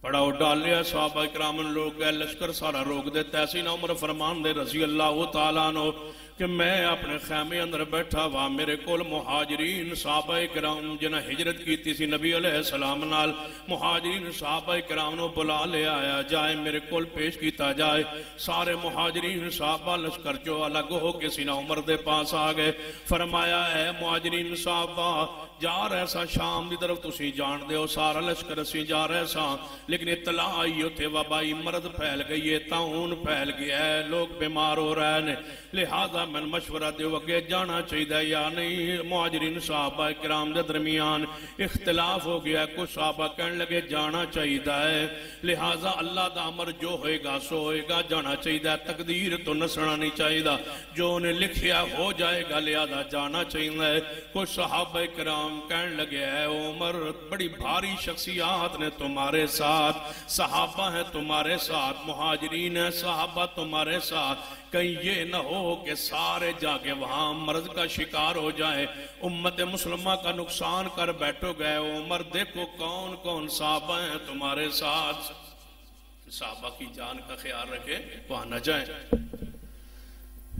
पड़ाव डाल लिया, सहाबा इकराम लोग गए, लश्कर सारा रोक देता। ऐसी ना उमर फरमान दे रज़ी अल्लाह तआला अन्हु कि मैं अपने खैमे अंदर बैठा हुआ, मेरे कोल मुहाजिरीन सहाबा इकराम जिन्हें हिजरत की थी नबी अलैहिस्सलाम नाल, मुहाजिरीन सहाबा इकराम नो बुला ले आया जाए, मेरे कोल पेश किया जाए। सारे मुहाजिरीन सहाबा लश्कर चो अलग हो के सीना उमर दे पास आ गए। फरमाया है मुहाजिरीन सहाबा जा रहे सा शाम की तरफ, तुसी जानते हो सारा लश्कर असी जा रहे सा, लेकिन इतला आई उत्थे वबाई मरद फैल गई है, ताऊन फैल गया है, लोग बीमार हो रहे हैं, लिहाजा मैं मशवरा दो अगे जाना चाहिए या नहीं। मुहाजिरीन सहाबा किराम के दरमियान इख्तिलाफ हो गया, कुछ सहाबा कहने लगे जाना चाहिए है, लिहाजा अल्लाह का अमर जो होएगा सो होएगा, जाना चाहिए, तकदीर तो नसना नहीं चाहिए, जो उन्हें लिखिया हो जाएगा, लिहाजा जाना चाहिए। कुछ सहाबा किराम कहने लगे है उमर बड़ी भारी शख्सियात ने तुम्हारे साथ, सहाबा है तुम्हारे साथ, मुहाजिरीन है सहाबा तुम्हारे साथ, कहीं ये न हो कि सारे जाके वहां मर्ज का शिकार हो जाए, उम्मत मुसलमा का नुकसान कर बैठो गए। उमर देखो कौन कौन सहाबा हैं तुम्हारे साथ, सहाबा की जान का ख्याल रखे वहां न जाए।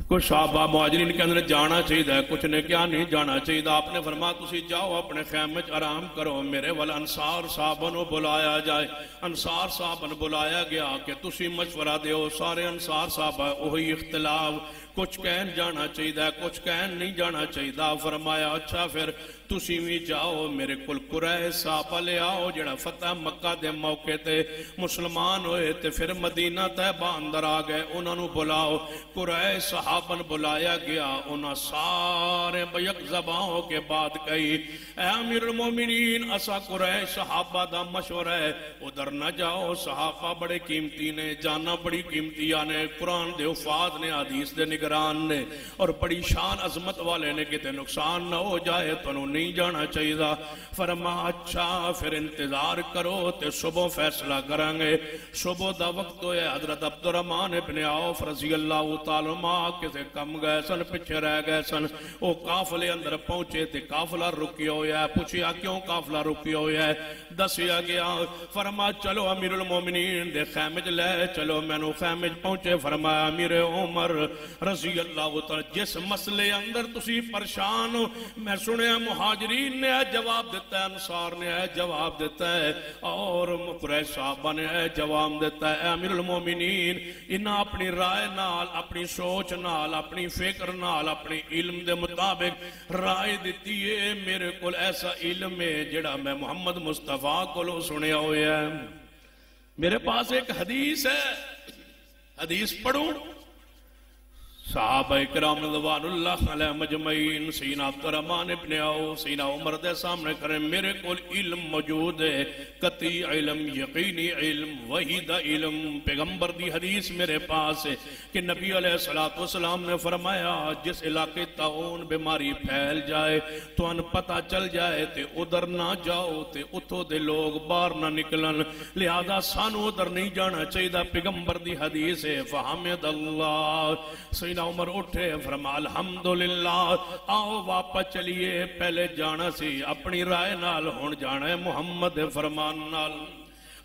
कुछ सहाबा मुहाजिरीन के अंदर जाना चाहिए, कुछ ने क्या नहीं जाना चाहिए। आपने फरमाया तुसी जाओ अपने खैमे च आराम करो, मेरे वाल अंसार साहबन को बुलाया जाए। अंसार साहबन बुलाया गया कि तुसी मशवरा दो, सारे अंसार साहब वही इख्तिलाफ, कुछ कहन जाना चाहिए, कुछ कहन नहीं जाना चाहिए। फरमाया अच्छा फिर तुसी भी जाओ, मेरे कोल कुरैश साहबा ले आओ जेड़ा फतेह मक्का दे मौके ते मुसलमान होए ते फिर मदीना तैयबा अंदर आ गए, उन्होंने बुलाओ। कुरैश सहाबन बुलाया गया, उन्होंने सारे बयक ज़बाओं के बाद कही ऐ अमीरुल मोमिनीन असा कुरैश सहाबा दा मशवरा है उधर न जाओ, सहाबा बड़े कीमती ने, जाना बड़ी कीमती ने, कुरान दे उफाद ने, हदीस दे निगरान ने और बड़ी शान अजमत वाले ने, किते नुकसान न हो जाए तो नहीं जाना चाहिए। फरमा अच्छा फिर इंतजार करो ते सुबह फैसला करांगे। सुबह दा वक्त होया, हजरत अब्दुर्रहमान इब्ने औफ रज़ी अल्लाह तआला अन्हु किसे कम गए सन, पिछे रह गए सन, वो काफले अंदर पहुंचे ते काफला रुकिया होया, पूछया क्यों काफला रुकिया होया, दसिया गया। फरमा चलो अमीरुल मोमिनीन दे खैमे च ले चलो, मैनू खैमे च पहुंचे। फरमाया अमीर उमर रज़ी अल्लाह तआला जिस मसले अंदर तुसी परेशान हो, मैं सुनिया मुहाजिरीन ने जवाब दिता है, अंसार ने जवाब दिता है और कुरैश साहबा ने जवाब दिता है। अमीरुल मोमिनीन इन्हां अपनी राय नाल, अपनी सोच नाल, अपनी फिक्र नाल, अपनी इल्म दे मुताबिक राय दी है। मेरे को ऐसा इल्म है जिहड़ा मैं मुहम्मद मुस्तफा कोलों सुनिया होया है। मेरे पास एक हदीस है, हदीस पढ़ूं। सहाबा इकराम रज़वानुल्लाह अलैहिम अजमईन सीना अब्दुर्रहमान इब्न औफ सीना उमर दे सामने करें, मेरे को इल्म मौजूद है, कती इल्म, यकीनी इल्म, वही दा इल्म। पैगंबर दी हदीस मेरे पास है कि नबी अलैहिस्सलातु वस्सलाम ने फरमाया, जिस इलाके ताउन बीमारी फैल जाए तो अन पता चल जाए ते उधर ना जाओ ते उतो दे लोग बाहर ना निकलन, लिहाजा सानू उधर नहीं जाना चाहिए। पैगंबर दी हदीस है। फहमदल्लाह, उमर उठे, फरमा अल्हम्दुलिल्लाह, आओ वापस चलिए, पहले जाना सी अपनी राय नाल, हुण जाना है मुहम्मद दे फरमान नाल।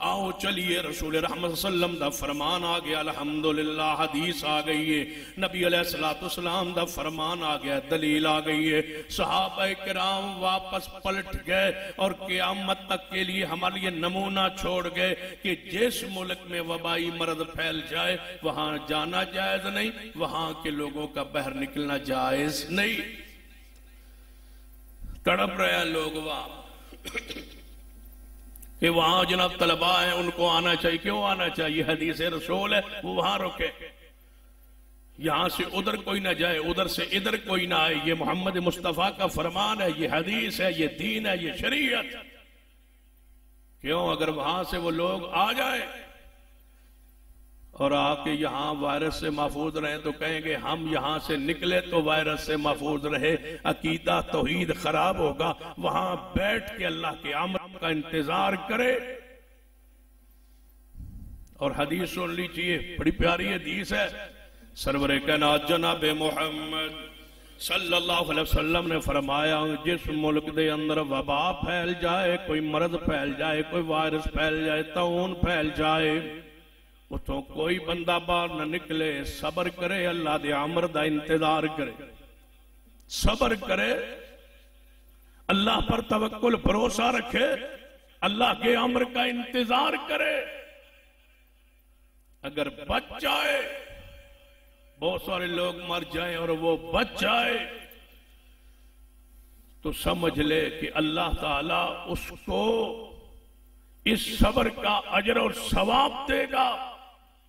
आओ चलिए, रसूल रहमत सल्लम दा फरमान आ गया, अल्हम्दुलिल्लाह हदीस आ गई है, नबी अलैहिस्सलातु वस्सलाम दा फरमान आ गया, दलील आ गई है। सहाबा किराम वापस पलट गए और क़यामत तक के लिए हमारे लिए नमूना छोड़ गए कि जिस मुल्क में वबाई मर्द फैल जाए वहां जाना जायज नहीं, वहां के लोगों का बाहर निकलना जायज नहीं। तड़प रहे लोग वहां कि वहां जनाब तलबा है, उनको आना चाहिए। क्यों आना चाहिए? हदीस रसूल है, वो वहां रुके, यहां से उधर कोई ना जाए, उधर से इधर कोई ना आए। ये मोहम्मद मुस्तफा का फरमान है, ये हदीस है, ये दीन है, ये शरीयत। क्यों? अगर वहां से वो लोग आ जाए और आके यहां वायरस से महफूज रहे तो कहेंगे हम यहां से निकले तो वायरस से महफूज रहे, अकीदा तौहीद खराब होगा। वहां बैठ के अल्लाह के अमर का इंतजार करे। और हदीस सुन लीजिए, बड़ी प्यारी हदीस है। सरवरे कायनात जनाब मोहम्मद सल्लल्लाहु अलैहि वसल्लम ने फरमाया, जिस मुल्क के अंदर वबा फैल जाए, कोई मर्द फैल जाए, कोई वायरस फैल जाए, ताउन फैल जाए, उतों कोई बंदा बाहर न निकले, सबर करे, अल्लाह दे अमर दा इंतजार करे, सबर करे, अल्लाह पर तवक्कुल भरोसा रखे, अल्लाह के अमर का इंतजार करे। अगर बच जाए, बहुत सारे लोग मर जाए और वो बच जाए, तो समझ ले कि अल्लाह ताला उसको इस सबर का अजर और सवाब देगा।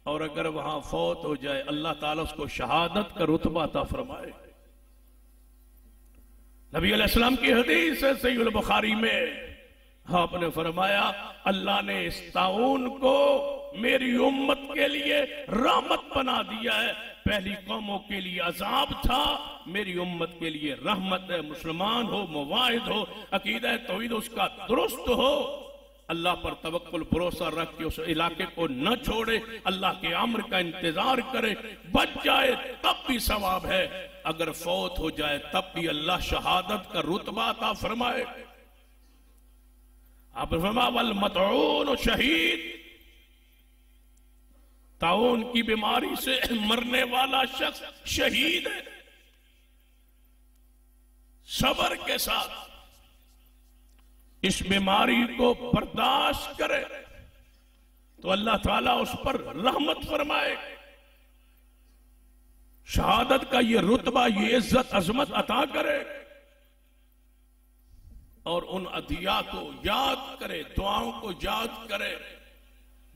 और अगर वहां फौत हो जाए, अल्लाह ताला उसको शहादत का रुतबा अता फरमाए। नबी अलैहिस्सलाम की हदीस है सहीह बुखारी में, आपने फरमाया अल्लाह ने इस ताउन को मेरी उम्मत के लिए रहमत बना दिया है। पहली कौमों के लिए अजाब था, मेरी उम्मत के लिए रहमत है। मुसलमान हो, मुवाहिद हो, अकीदा तौहीद उसका दुरुस्त हो, अल्लाह पर तवक्कुल भरोसा रख के उस इलाके को न छोड़े, अल्लाह के अम्र का इंतजार करे, बच जाए तब भी सवाब है, अगर फौत हो जाए तब भी अल्लाह शहादत का रुतबा अता फरमाए। आप वल मतऊन शहीद, ताउन की बीमारी से मरने वाला शख्स शहीद है। सबर के साथ इस बीमारी को बर्दाश्त करे तो अल्लाह ताला उस पर रहमत फरमाए, शहादत का ये रुतबा, ये इज्जत अजमत अता करे। और उन अदिया को याद करे, दुआओं को याद करे,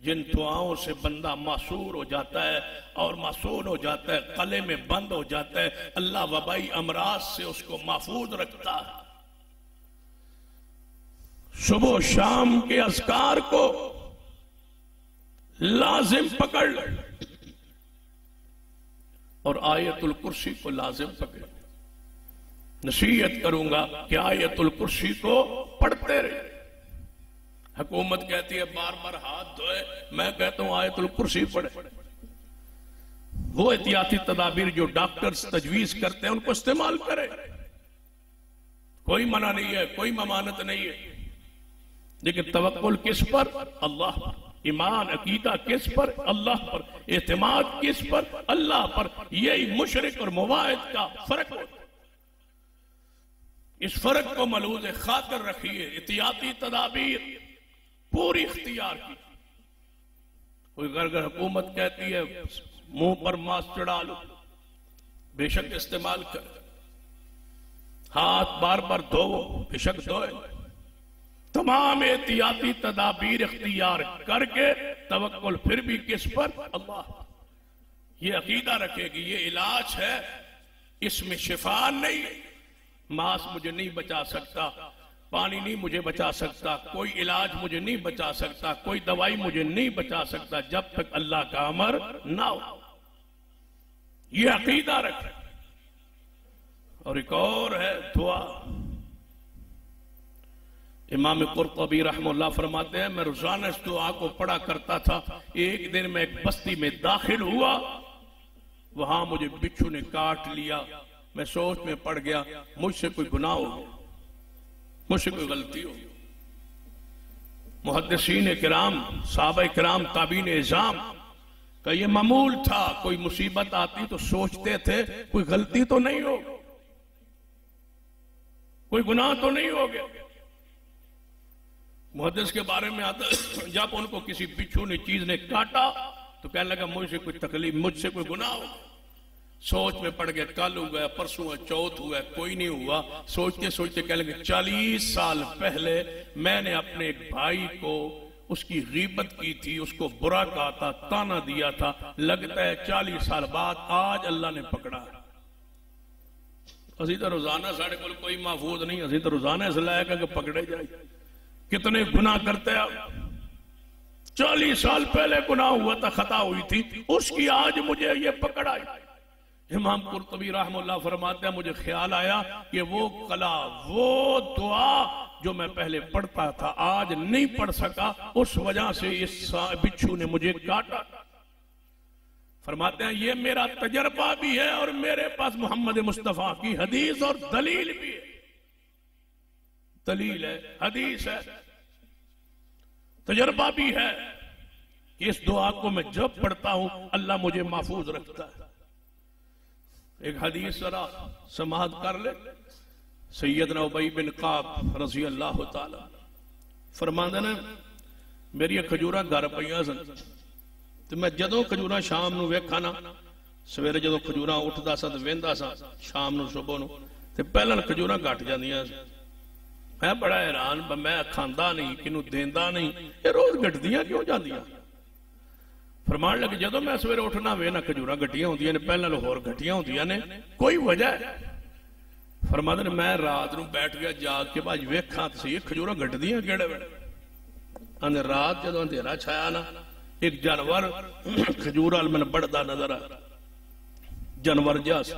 जिन दुआओं से बंदा मासूर हो जाता है और मासूर हो जाता है, गले में बंद हो जाता है, अल्लाह वबाई अमराज से उसको महफूज रखता है। सुबह शाम के अज़कार को लाजिम पकड़ ले और आयतुल कुर्सी को लाजिम पकड़। नसीहत करूंगा कि आयतुल कुर्सी को पढ़ते रहे। हुकूमत कहती है बार बार हाथ धोए, मैं कहता हूं आयतुल कुर्सी पढ़े। वो एहतियाती तदाबीर जो डॉक्टर्स तजवीज करते हैं उनको इस्तेमाल करें, कोई मना नहीं है, कोई ममानत नहीं है। लेकिन तवक्कुल किस पर? अल्लाह पर। ईमान अकीदा किस पर? अल्लाह पर। एतमाद किस पर? अल्लाह पर। यही मुशरिक और मुवाहिद का फर्क होता है। इस फर्क को मलूज़ खातिर रखिए। एहतियाती तदाबीर पूरी इख्तियार की। कोई अगर हुकूमत कहती है मुंह पर मास्क चढ़ा लो, बेशक इस्तेमाल कर। हाथ बार बार धो, बेशक धोए। तमाम एहतियाती तदाबीर इख्तियार करके तवक्कुल फिर भी किस पर? अल्लाह। ये अकीदा रखे कि ये इलाज है, इसमें शिफा नहीं। मांस मुझे नहीं बचा सकता, पानी नहीं मुझे बचा सकता, कोई इलाज मुझे नहीं बचा सकता, कोई दवाई मुझे नहीं बचा सकता जब तक अल्लाह का अमर ना हो। ये अकीदा रखे। और एक और है दुआ। इमाम कुर्तुबी रहमतुल्लाह फरमाते हैं, मैं रोजाना इस दुआ को पढ़ा करता था। एक दिन मैं एक बस्ती में दाखिल हुआ, वहां मुझे बिच्छू ने काट लिया। मैं सोच में पड़ गया, मुझसे कोई गुनाह हो गया, मुझसे कोई गलती हो। मुहद्दिसीन किराम, साहबा किराम, ताबीन इज़ाम का ये मामूल था, कोई मुसीबत आती तो सोचते थे कोई गलती तो नहीं हो, कोई गुनाह तो नहीं हो गया। मुहद्दिस के बारे में आता, जब उनको किसी बिच्छू ने चीज ने काटा तो कहने लगा मुझसे कोई तकलीफ, मुझसे कोई गुनाह हो। सोच में पड़ गया, कल हुआ, परसों हुआ, चौथ हुआ, कोई नहीं हुआ। सोचते सोचते कहने लगे 40 साल पहले मैंने अपने एक भाई को उसकी गीबत की थी, उसको बुरा कहा था, ताना दिया था। लगता है 40 साल बाद आज अल्लाह ने पकड़ा। असी तो रोजाना साढ़े को कोई महफूज नहीं, असी तो रोजाना इस लायक है कि पकड़े जाए। कितने गुनाह करते हैं। 40 साल पहले गुनाह हुआ था, खता हुई थी, उसकी आज मुझे ये पकड़ा। इमाम कुर्तुबी रहमतुल्लाह फरमाते हैं, मुझे ख्याल आया कि वो कला, वो दुआ जो मैं पहले पढ़ता था आज नहीं पढ़ सका, उस वजह से इस बिच्छू ने मुझे काटा। फरमाते हैं ये मेरा तजर्बा भी है और मेरे पास मोहम्मद मुस्तफा की हदीस और दलील भी है। दलील है, हदीस है, तजर्बा भी है कि इस दुआ को मैं जब पढ़ता हूं अल्लाह मुझे महफूज रखता है। एक हदीस जरा समाअत कर ले। सैयदना उबई बिन काब रज़ी अल्लाह तआला फरमांदे ने, मेरी खजूरा घर पईयां सन ते मैं जदों खजूरा शाम नूं वेखां ना, सवेरे जदों खजूरा उठदा सा ते वेंदा सा, शाम नूं सुबह नूं ते पहलां खजूरा घट जांदियां सी। मैं बड़ा हैरान, मैं खांदा नहीं, किनू देंदा नहीं, ये रोज घटदियां क्यों जांदियां? फरमान लगे जदों मैं सवेरे उठना वे ना खजूरा घटियां होंदियां ने, पहलां होर घटियां होंदियां ने, कोई वजह है? फरमाते ने मैं रात नूं बैठ गया जाग के, भाज वेखां ते सही खजूरा घटदियां केड़े वेले। आंदे रात जदों अंधेरा छाया ना, एक जानवर खजूर वाल मैंने बढ़ता नजर आ। जानवर जस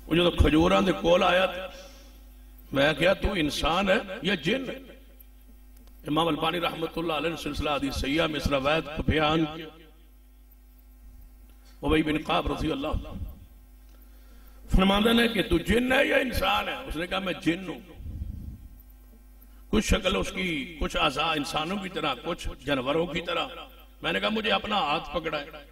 वो जो खजूरां दे कोल आया, मैं क्या तू इंसान है या जिन? इमाम अलबानी रहमतुल्लाह अलैह ने सिलसिला हदीस सहीह में इस रवायत को बयान किया। उबई बिन काब रज़ी अल्लाह फरमाते हैं कि तू जिन है या इंसान है? उसने कहा मैं जिन हूं। कुछ शक्ल उसकी, कुछ आज़ा इंसानों की तरह, कुछ जानवरों की तरह। मैंने कहा मुझे अपना हाथ पकड़ा है।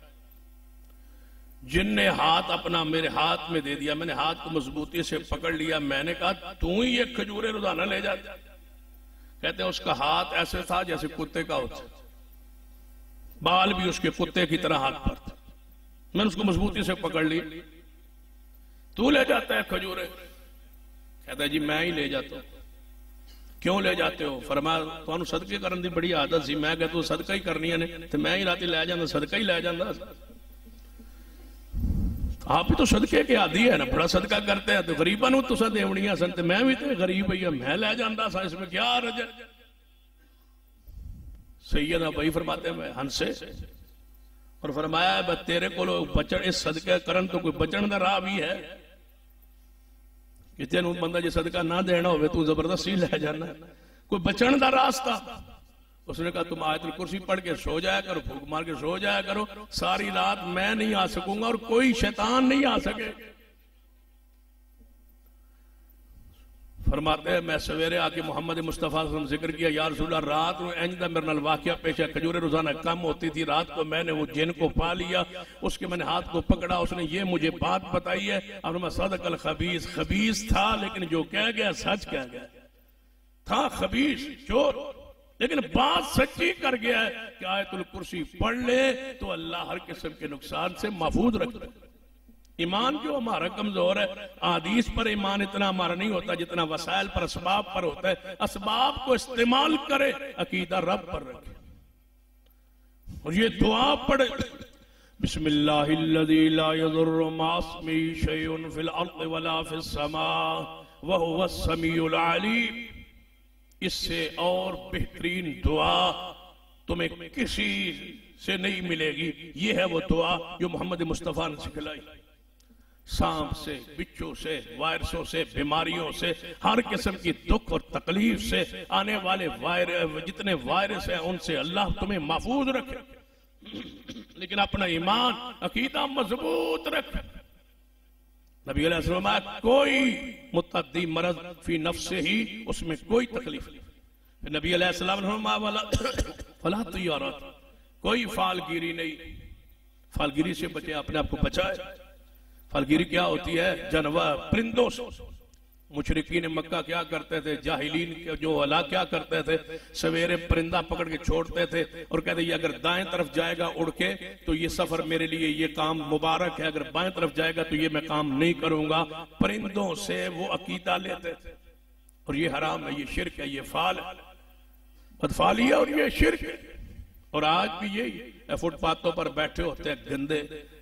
जिन ने हाथ अपना मेरे हाथ में दे दिया, मैंने हाथ को मजबूती से पकड़ लिया। मैंने कहा तू ही ये खजूरें रोजाना ले जाता। कहते हैं उसका हाथ ऐसे था जैसे कुत्ते का होता, बाल भी उसके कुत्ते की तरह हाथ पर था। मैंने उसको मजबूती से पकड़ ली। तू ले जाता है खजूरें? कहता है जी मैं ही ले जाता हूं। क्यों ले जाते हो? फरमाया तुहानू सदके करने की बड़ी आदत सी। मैं कहता तू सदका ही करनी ने, तो मैं ही राती लै जाता, सदका ही लै जाता। आप ही तो सदके के आदि है ना, बड़ा सदका करते हैं, तो गरीबा नूं तुसां देवणियां सन, ते मैं भी तो गरीब ही मैं लै जाता सा, इसमें क्या हर्ज है? सैयदना भाई फरमाते मैं हंसे और फरमाया तेरे को बचन, इस सदके करन तो कोई बचन का राह भी है कि तेनू बंदा जो सदका ना देना हो तू जबरदस्ती लै जाना, कोई बचन का रास्ता? उसने कहा तुम आयतुल कुर्सी पढ़ के सो जाया करो, फूक मार के सो जाया करो, सारी रात मैं नहीं आ सकूंगा और कोई शैतान नहीं आ सके। फरमाते हैं मैं सवेरे आके मोहम्मद मुस्तफा से जिक्र किया, या रसूलल्लाह रात में इंज दा मेरे नाल वाकया पेश है। खजूरें रोजाना कम होती थी, रात को मैंने वो जिन को पा लिया, उसके मैंने हाथ को पकड़ा, उसने ये मुझे बात बताई है। और मैं सदकल खबीस, खबीस था लेकिन जो कह गया सच कह गया था, खबीस चोर, लेकिन बात सच्ची कर गया है कि आयतुल कुर्सी पढ़ ले तो अल्लाह हर किस्म के नुकसान से महफूज रखता है। ईमान क्यों हमारा कमजोर है? हदीस पर ईमान इतना हमारा नहीं होता जितना वसाइल पर, असबाब पर होता है। असबाब को इस्तेमाल करे, अकीदा रब पर रखे और ये दुआ पढ़े, बिस्मिल्लाहिल्लज़ी ला यज़ुर्रु मअस्मिही शैउन फिल अर्ज़ि वला फिस समा व हुवस समीउल अलीम। इससे और बेहतरीन दुआ तुम्हें किसी से नहीं मिलेगी। ये है वो दुआ जो मोहम्मद मुस्तफा ने सिखलाई। सांप से, बिच्छू से, वायरसों से, बीमारियों से, हर किस्म की दुख और तकलीफ से आने वाले जितने वायरस हैं उनसे अल्लाह तुम्हें महफूज रखे, लेकिन अपना ईमान अकीदा मजबूत रखे। नबी अलैहि सलाम कोई मुतअद्दी मरज फी नफ्से ही, उसमें कोई तकलीफ नहीं। नबी अलैहि सलाम फला तैयारत, कोई फालगिरी नहीं, फालगिरी से बचे, अपने आप को बचाए। फालगिरी क्या होती है? जानवर, परिंदों से। मुशरिकीन मक्का क्या करते थे, जाहिलीन के जो अला क्या करते थे, सवेरे परिंदा पकड़ के छोड़ते थे और कहते ये अगर दाएं तरफ जाएगा उड़ के तो ये सफर मेरे लिए ये काम मुबारक है, अगर बाएं तरफ जाएगा तो ये मैं काम नहीं करूंगा। परिंदों से वो अकीदा लेते थे और ये हराम है, ये शिर्क है, ये फाल है, बदफाली है और ये शिर्क है। और आज भी यही फुटपाथों पर बैठे होते हैं गंदे,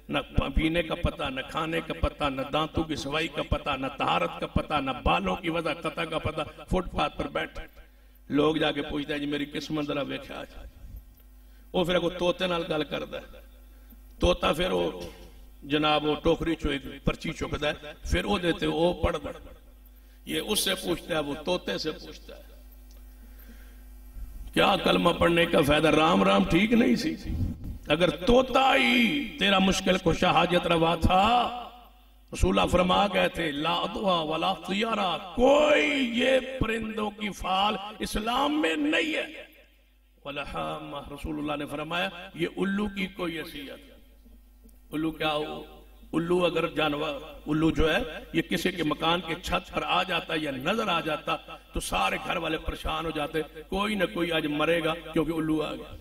न पीने का पता, न खाने का पता, न दांतों की सफाई का पता, न तहारत का पता, न बालों की वजह कता का पता। फुटपाथ पर बैठे लोग जाके पूछते हैं जी मेरी किस्मत जरा वेख्या आज। वो फिर को तोते नाल गल करदा है, तोता फिर वो जनाब वो टोकरी चो एक पर्ची चुकदा है, फिर वो देते वो पढ़दा, ये उससे पूछता है, वो तोते से पूछता है। क्या कलमा पढ़ने का फायदा? राम राम ठीक नहीं सी अगर तोता ही तेरा मुश्किल को हाजत रवा था। रसूला फरमा गए थे ला अदवा वला तियारा, कोई ये परिंदों की फाल इस्लाम में नहीं है। वलहा रसूलुल्लाह ने फरमाया ये उल्लू की कोई हैसियत। उल्लू क्या हो? उल्लू अगर जानवर, उल्लू जो है ये किसी के मकान के छत पर आ जाता या नजर आ जाता तो सारे घर वाले परेशान हो जाते, कोई ना कोई आज मरेगा क्योंकि उल्लू आ गया।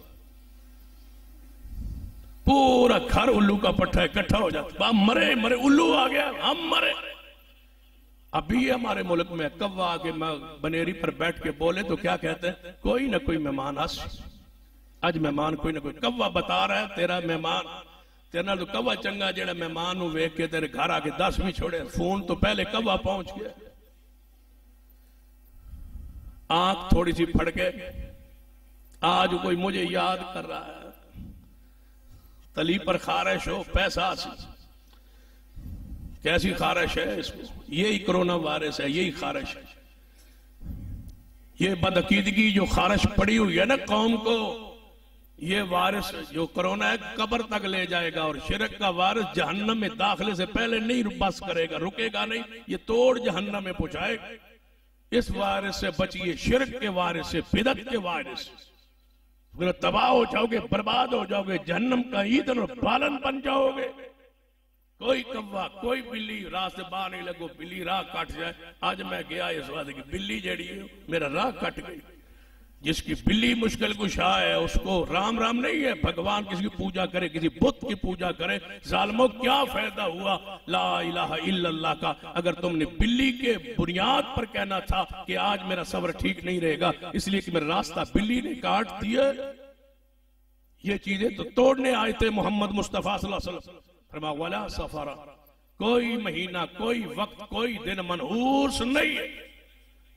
पूरा घर उल्लू का पट्टा इकट्ठा हो जाता, मरे मरे उल्लू आ गया, हम मरे। अभी हमारे मुल्क में कौवा आके बनेरी पर बैठ के बोले तो क्या कहते हैं? कोई ना कोई मेहमान हंस, आज मेहमान कोई ना कोई कौवा बता रहा है तेरा मेहमान, तेरे तो कौवा चंगा जेड़ा मेहमान वेख के तेरे घर आके 10 भी छोड़े। फोन तो पहले कौवा पहुंच गया। आंख थोड़ी सी फड़के, आज कोई मुझे याद कर रहा है, तली पर खारिश हो, पैसा कैसी खारिश है इसको? यही कोरोना वायरस है, यही खारिश है, ये बदअकीदगी जो खारिश पड़ी हुई है ना कौम को, ये वायरस जो कोरोना है कब्र तक ले जाएगा। और शिरक का वायरस जहन्नम में दाखिले से पहले नहीं बस करेगा, रुकेगा नहीं, ये तोड़ जहन्नम में पहुंचाएगा। इस वायरस से बचिए, शिरक के वायरस से, बिदअत के वायरस से। अगर तबाह हो जाओगे, बर्बाद हो जाओगे, जहन्नम का ईंधन और बालन बन जाओगे। कोई कौवा, कोई बिल्ली राह से बाहर नहीं लगो, बिल्ली राह काट जाए। आज मैं गया इस बात की बिल्ली जड़ी है मेरा राह कट गई। जिसकी बिल्ली मुश्किल कुशा है उसको राम राम नहीं है। भगवान किसी की पूजा करे, किसी बुत की पूजा करे, जालिमों क्या फायदा हुआ ला इलाहा इल्लल्लाह का? अगर तुमने बिल्ली के बुनियाद पर कहना था कि आज मेरा सब्र ठीक नहीं रहेगा इसलिए कि मेरा रास्ता बिल्ली ने काट दिया। ये चीजें तो तोड़ने आए थे मोहम्मद मुस्तफा सल्लल्लाहु अलैहि वसल्लम। फरमा वला सफरा, कोई महीना, कोई वक्त, कोई दिन मनहूस नहीं है,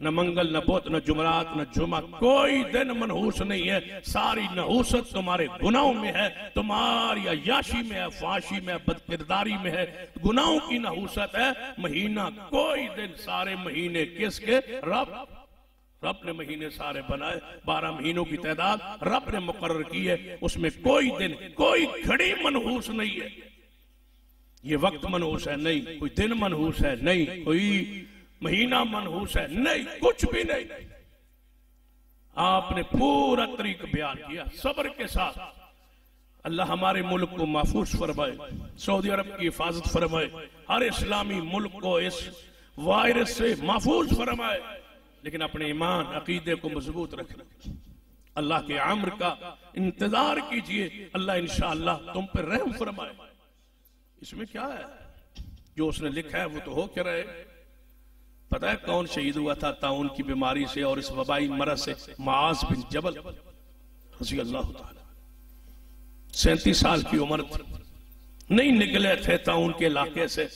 न मंगल, न बुध, न जुमरात, न जुमा, कोई दिन मनहूस नहीं है। सारी नहूसत तुम्हारे गुनाहों में है, तुम्हारी अय्याशी में है, फाशी में है, बदकिरदारी में है, गुनाहों की नहूसत है। महीना, कोई दिन, सारे महीने किसके? रब ने महीने सारे बनाए, 12 महीनों की तादाद रब ने मुकर्रर की है, उसमें कोई दिन, कोई घड़ी मनहूस नहीं है। ये वक्त मनहूस है नहीं, कोई दिन मनहूस है नहीं, कोई महीना मनहूस है नहीं, कुछ भी नहीं। आपने पूरा तरीका बयान किया सब्र के साथ। अल्लाह हमारे मुल्क को महफूज फरमाए, सऊदी अरब की हिफाजत फरमाए, हर इस्लामी मुल्क को इस वायरस से महफूज फरमाए, लेकिन अपने ईमान अकीदे को मजबूत रखना। अल्लाह के अम्र का इंतजार कीजिए, अल्लाह इंशाअल्लाह तुम पर रहम फरमाए। इसमें क्या है? जो उसने लिखा है वो तो हो क्या रहे। पता है कौन शहीद हुआ था ताउन की बीमारी से और इस वबाई मरज से? मुआज बिन जबल रज़ी अल्लाह ताला। 37 साल की उम्र थी, नहीं निकले थे ताउन के इलाके से,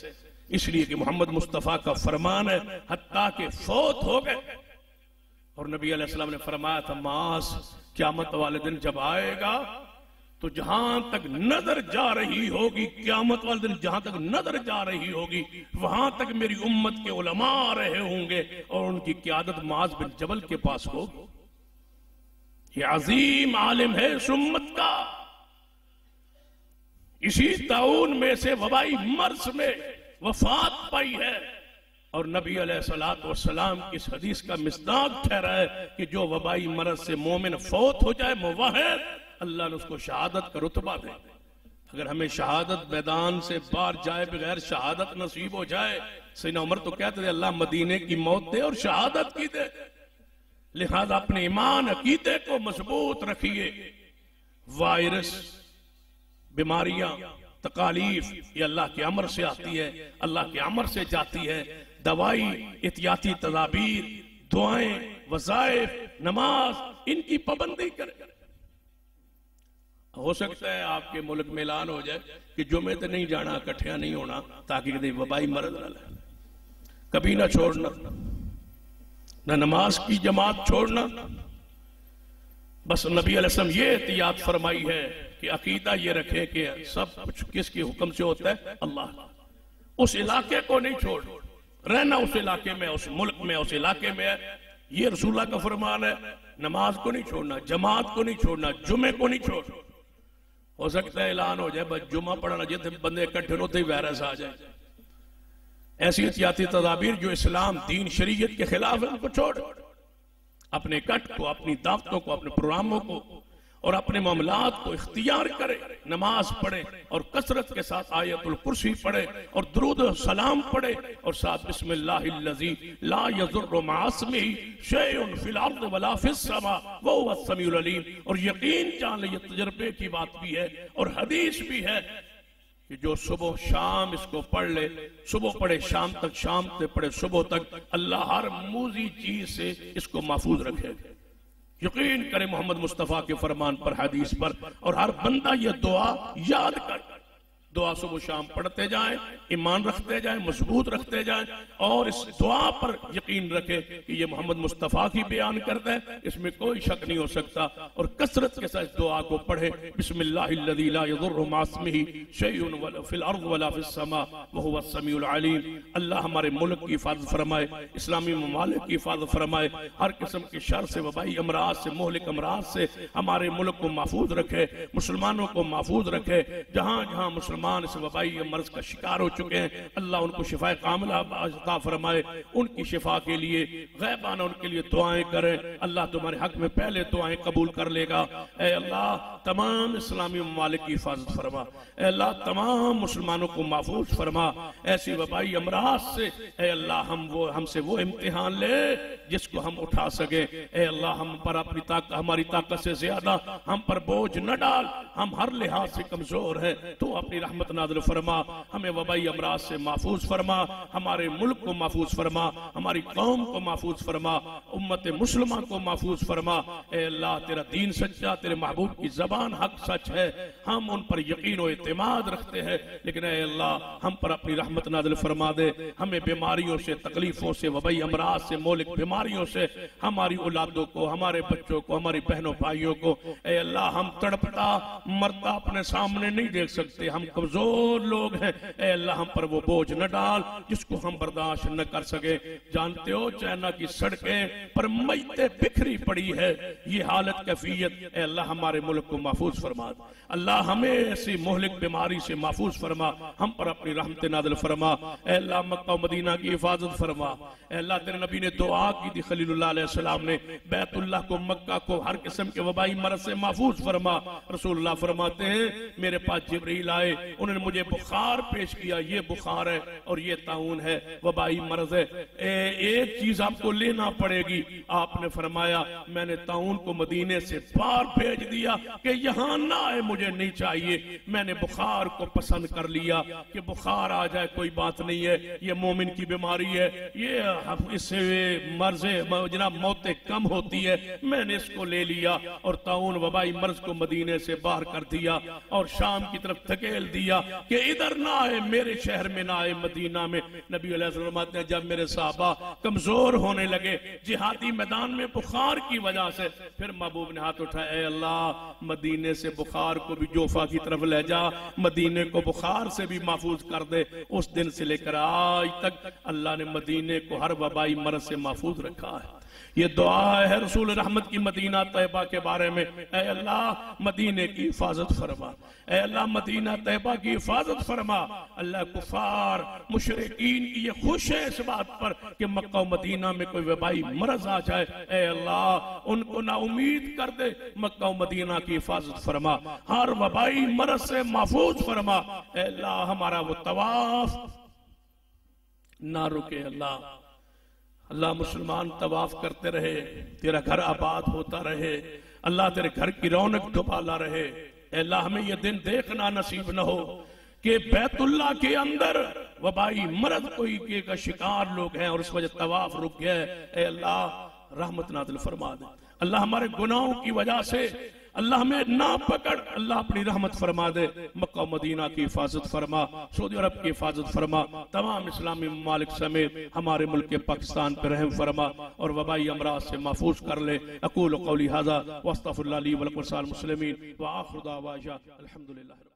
इसलिए कि मोहम्मद मुस्तफा का फरमान है हत्ता के फौत हो गए। और नबी अलैहिस्सलाम ने फरमाया था मुआज क़यामत वाले दिन जब आएगा तो जहां तक नजर जा रही होगी, क़यामत वाले दिन जहां तक नजर जा रही होगी वहां तक मेरी उम्मत के उलमा रहे होंगे और उनकी क़यादत मुआज बिन जबल के पास होगी। ये अजीम आलिम है इस उम्मत का। इसी ताउन में से वबाई मर्ज में वफात पाई है और नबी अलैहिस्सलातु वस्सलाम की इस हदीस का मिस्दाक ठहरा है कि जो वबाई मर्ज से मोमिन फौत हो जाए मुवाहिद, अल्लाह ने उसको शहादत का रुतबा दे। अगर हमें शहादत मैदान से बाहर जाए बगैर शहादत नसीब हो जाए, सैयदना उमर तो कहते थे अल्लाह मदीने की मौत दे और शहादत की दे। लिहाजा अपने ईमान अकीदे को मजबूत रखिए। वायरस, बीमारियां, तकालीफ ये अल्लाह के अमर से आती है, अल्लाह के अमर से जाती है। दवाई, एहतियाती तदाबीर, दुआएं, वज़ाइफ, नमाज, इनकी पाबंदी करें। हो सकता है आपके मुल्क में ऐलान हो जाए कि जुमे तो नहीं जाना, इकट्ठिया नहीं होना, ताकि कभी वबाई मरद न लगे। कभी ना छोड़ना, न नमाज की जमात छोड़ना। बस नबी अलैहिस्सलाम ये एहतियात फरमाई है कि अकीदा ये रखें कि सब कुछ किसके हुक्म से होता है? अल्लाह। उस इलाके को नहीं छोड़, रहना उस इलाके में, उस मुल्क में, उस इलाके में है। ये रसूलुल्लाह का फरमान है। नमाज को नहीं छोड़ना, जमात को नहीं छोड़ना, जुमे को नहीं छोड़ना। हो सकता है ऐलान हो जाए बस जुमा पढ़ना, जितने बंदे इकट्ठे होते ही वायरस आ जाए। ऐसी एहतियाती तदाबीर जो इस्लाम दीन शरीयत के खिलाफ है उनको छोड़। अपने कट को, अपनी दावतों को, अपने प्रोग्रामों को और अपने मामलात को इख्तियार करे। नमाज पढ़े और कसरत के साथ आयतुल कुर्सी पढ़े और दुरूद सलाम पढ़े और साथ बिस्मिल्लाहिल्लज़ी ला यज़ुर्रु मअस्मिही शैउन फिल अर्ज़ि वला फिस समा व हुवस समीउल अलीम। और यकीन जान ले, ये तजर्बे की बात भी है और हदीस भी है कि जो सुबह शाम इसको पढ़ ले, सुबह पढ़े शाम तक, शाम से पढ़े सुबह तक, अल्लाह हर मूजी चीज से इसको महफूज रखे। यकीन करें मोहम्मद मुस्तफा के फरमान पर, हदीस पर, और हर बंदा ये दुआ याद कर, दुआ सुबह शाम पढ़ते जाएं, ईमान रखते जाएं, मजबूत रखते जाएं और इस दुआ पर यकीन रखें कि ये मोहम्मद मुस्तफा की बयान करता है, इसमें कोई शक नहीं हो सकता। और कसरत के साथ इस दुआ को पढ़े, बिस्मिल्लाहिल्लज़ी ला यज़ुर्रु मअस्मिही शैउन फिल अर्ज़ि वला फिस समा व हुवस समीउल अलीम। अल्लाह हमारे मुल्क की हिफाजत फरमाए, इस्लामी ममालिक की हिफाजत फरमाए, हर किस्म की शर से, वबाई अमराज से, मोहलिक अमराज से हमारे मुल्क को महफूज रखे, मुसलमानों को महफूज रखे। जहां जहां मुसलमान इस वबाई मर्ज का शिकार हो चुके हैं, अल्लाह उनको शिफाए कामिला अता फरमाए। उनकी शिफा के लिए गैबाना उनके लिए दुआएं करें। अल्लाह तुम्हारे हक में पहले दुआएं कबूल कर लेगा। ऐ अल्लाह तमाम इस्लामी ममालिक की हिफाजत फरमा, ऐ अल्लाह तमाम मुसलमानों को महफूज फरमा ऐसी वबाई अमराज से। ऐ अल्लाह हमसे वो इम्तिहान ले जिसको हम उठा सके। ऐ अल्लाह हम पर अपनी ताकत, हमारी ताकत से ज्यादा हम पर बोझ न डाल, हम हर लिहाज से कमजोर हैं। तो अपनी रहमत नाज़िल फरमा, हमें वबाई अमराज से महफूज फरमा, हमारे मुल्क को महफूज फरमा, हमारी कौम को महफूज फरमा, उम्मत मुस्लिमा को महफूज फरमा। ऐ अल्लाह तेरा दीन सच्चा, तेरे महबूब की जबान हक सच है, हम उन पर यकीन और एतमाद रखते हैं। लेकिन ऐ अल्लाह हम पर अपनी रहमत नाज़िल फरमा दे, हमें बीमारियों से, तकलीफों से, वबाई अमराज से, मौलिक बीमारियों से हमारी औलादों को, हमारे बच्चों को, हमारी बहनों भाइयों को ऐ अल्लाह हम तड़पता मरता अपने सामने नहीं देख सकते, हम कमजोर लोग हैं। ऐ अल्लाह हम पर वो बोझ न डाल जिसको हम बर्दाश्त न कर सके। जानते हो चाइना की सड़कें पर मैते बिखरी पड़ी है, ये हालत कैफियत। ऐ अल्लाह हमारे मुल्क को महफूज फरमा, अल्लाह हमें ऐसी मोहलिक बीमारी से महफूज फरमा, हम पर अपनी रहमत नाज़िल फरमा। ऐ अल्लाह मक्का मदीना की हिफाजत फरमा। ऐ अल्लाह तेरे नबी ने दुआ की थी खलीलुल्लाह अलैहिस्सलाम ने, बैतुल्लाह को, मक्का को हर किस्म के वबाई मरज से महफूज फरमा। रसूलुल्लाह फरमाते हैं मेरे पास जिब्रील आए, उन्होंने मुझे बुखार पेश किया, ये बुखार है और ये ताउन है, वबाई मर्ज है, एक चीज आपको लेना पड़ेगी। आपने फरमाया मैंने ताउन को मदीने से बाहर भेज दिया कि यहाँ ना आए, मुझे नहीं चाहिए। मैंने बुखार को पसंद कर लिया कि बुखार आ जाए कोई बात नहीं है, ये मोमिन की बीमारी है, ये इससे मर्ज जनाब मौतें कम होती है। मैंने इसको ले लिया और ताउन वबाई मर्ज को मदीने से बाहर कर दिया और शाम की तरफ धकेल दिया कि इधर ना आए, मेरे शहर में ना आए, मदीना में। नबी अलैहि सल्लम ने जब मेरे साहबा कमजोर होने लगे जिहादी मैदान में बुखार की वजह से, फिर महबूब ने हाथ उठाया, ऐ अल्लाह मदीने से बुखार को भी जोफा की तरफ ले जा, मदीने को बुखार से भी महफूज कर दे। उस दिन से लेकर आज तक अल्लाह ने मदीने को हर वबाई मर्ज से महफूज रखा है। ये दुआ है रसूल रहमत की मदीना तैयबा के बारे में, ऐ अल्लाह मदीने की हिफाजत फरमा, ऐ अल्लाह मदीना तैयबा की हिफाजत फरमा। अल्लाह कुफार मुशरिकीन की ये खुश है इस बात पर कि मक्का और मदीना में कोई वबाई मर्ज आ जाए, ऐ अल्लाह उनको ना उम्मीद कर दे, मक्का और मदीना की हिफाजत फरमा, हर वबाई मर्ज से महफूज फरमा। ऐ अल्लाह हमारा वो तवाफ ना रुके, अल्लाह मुसलमान तवाफ करते रहे, तेरा घर आबाद होता रहे, अल्लाह तेरे घर की रौनक दुबाला रहे। अल्लाह हमें यह दिन देखना नसीब न हो कि बैतुल्लाह के अंदर वबाई मर्ज कोई का शिकार लोग हैं और उस वजह तवाफ रुक गया। ऐ अल्लाह रहमत नाज़िल फरमा दे, अल्लाह हमारे गुनाहों की वजह से अल्लाह हमें ना पकड़, अल्लाह अपनी रहमत फरमा दे। मक्का मदीना की हिफाजत फरमा, सऊदी अरब की हिफाजत फरमा, तमाम इस्लामी ममालिक समेत हमारे मुल्क के पाकिस्तान पर रहम फरमा और वबाई अमराज से महफूज कर ले। अक़ूलु क़ौली हाज़ा व अस्तग़फिरुल्लाह ली व लकुम सालिल मुस्लिमीन व आखिरु दावाना अल्हम्दुलिल्लाह।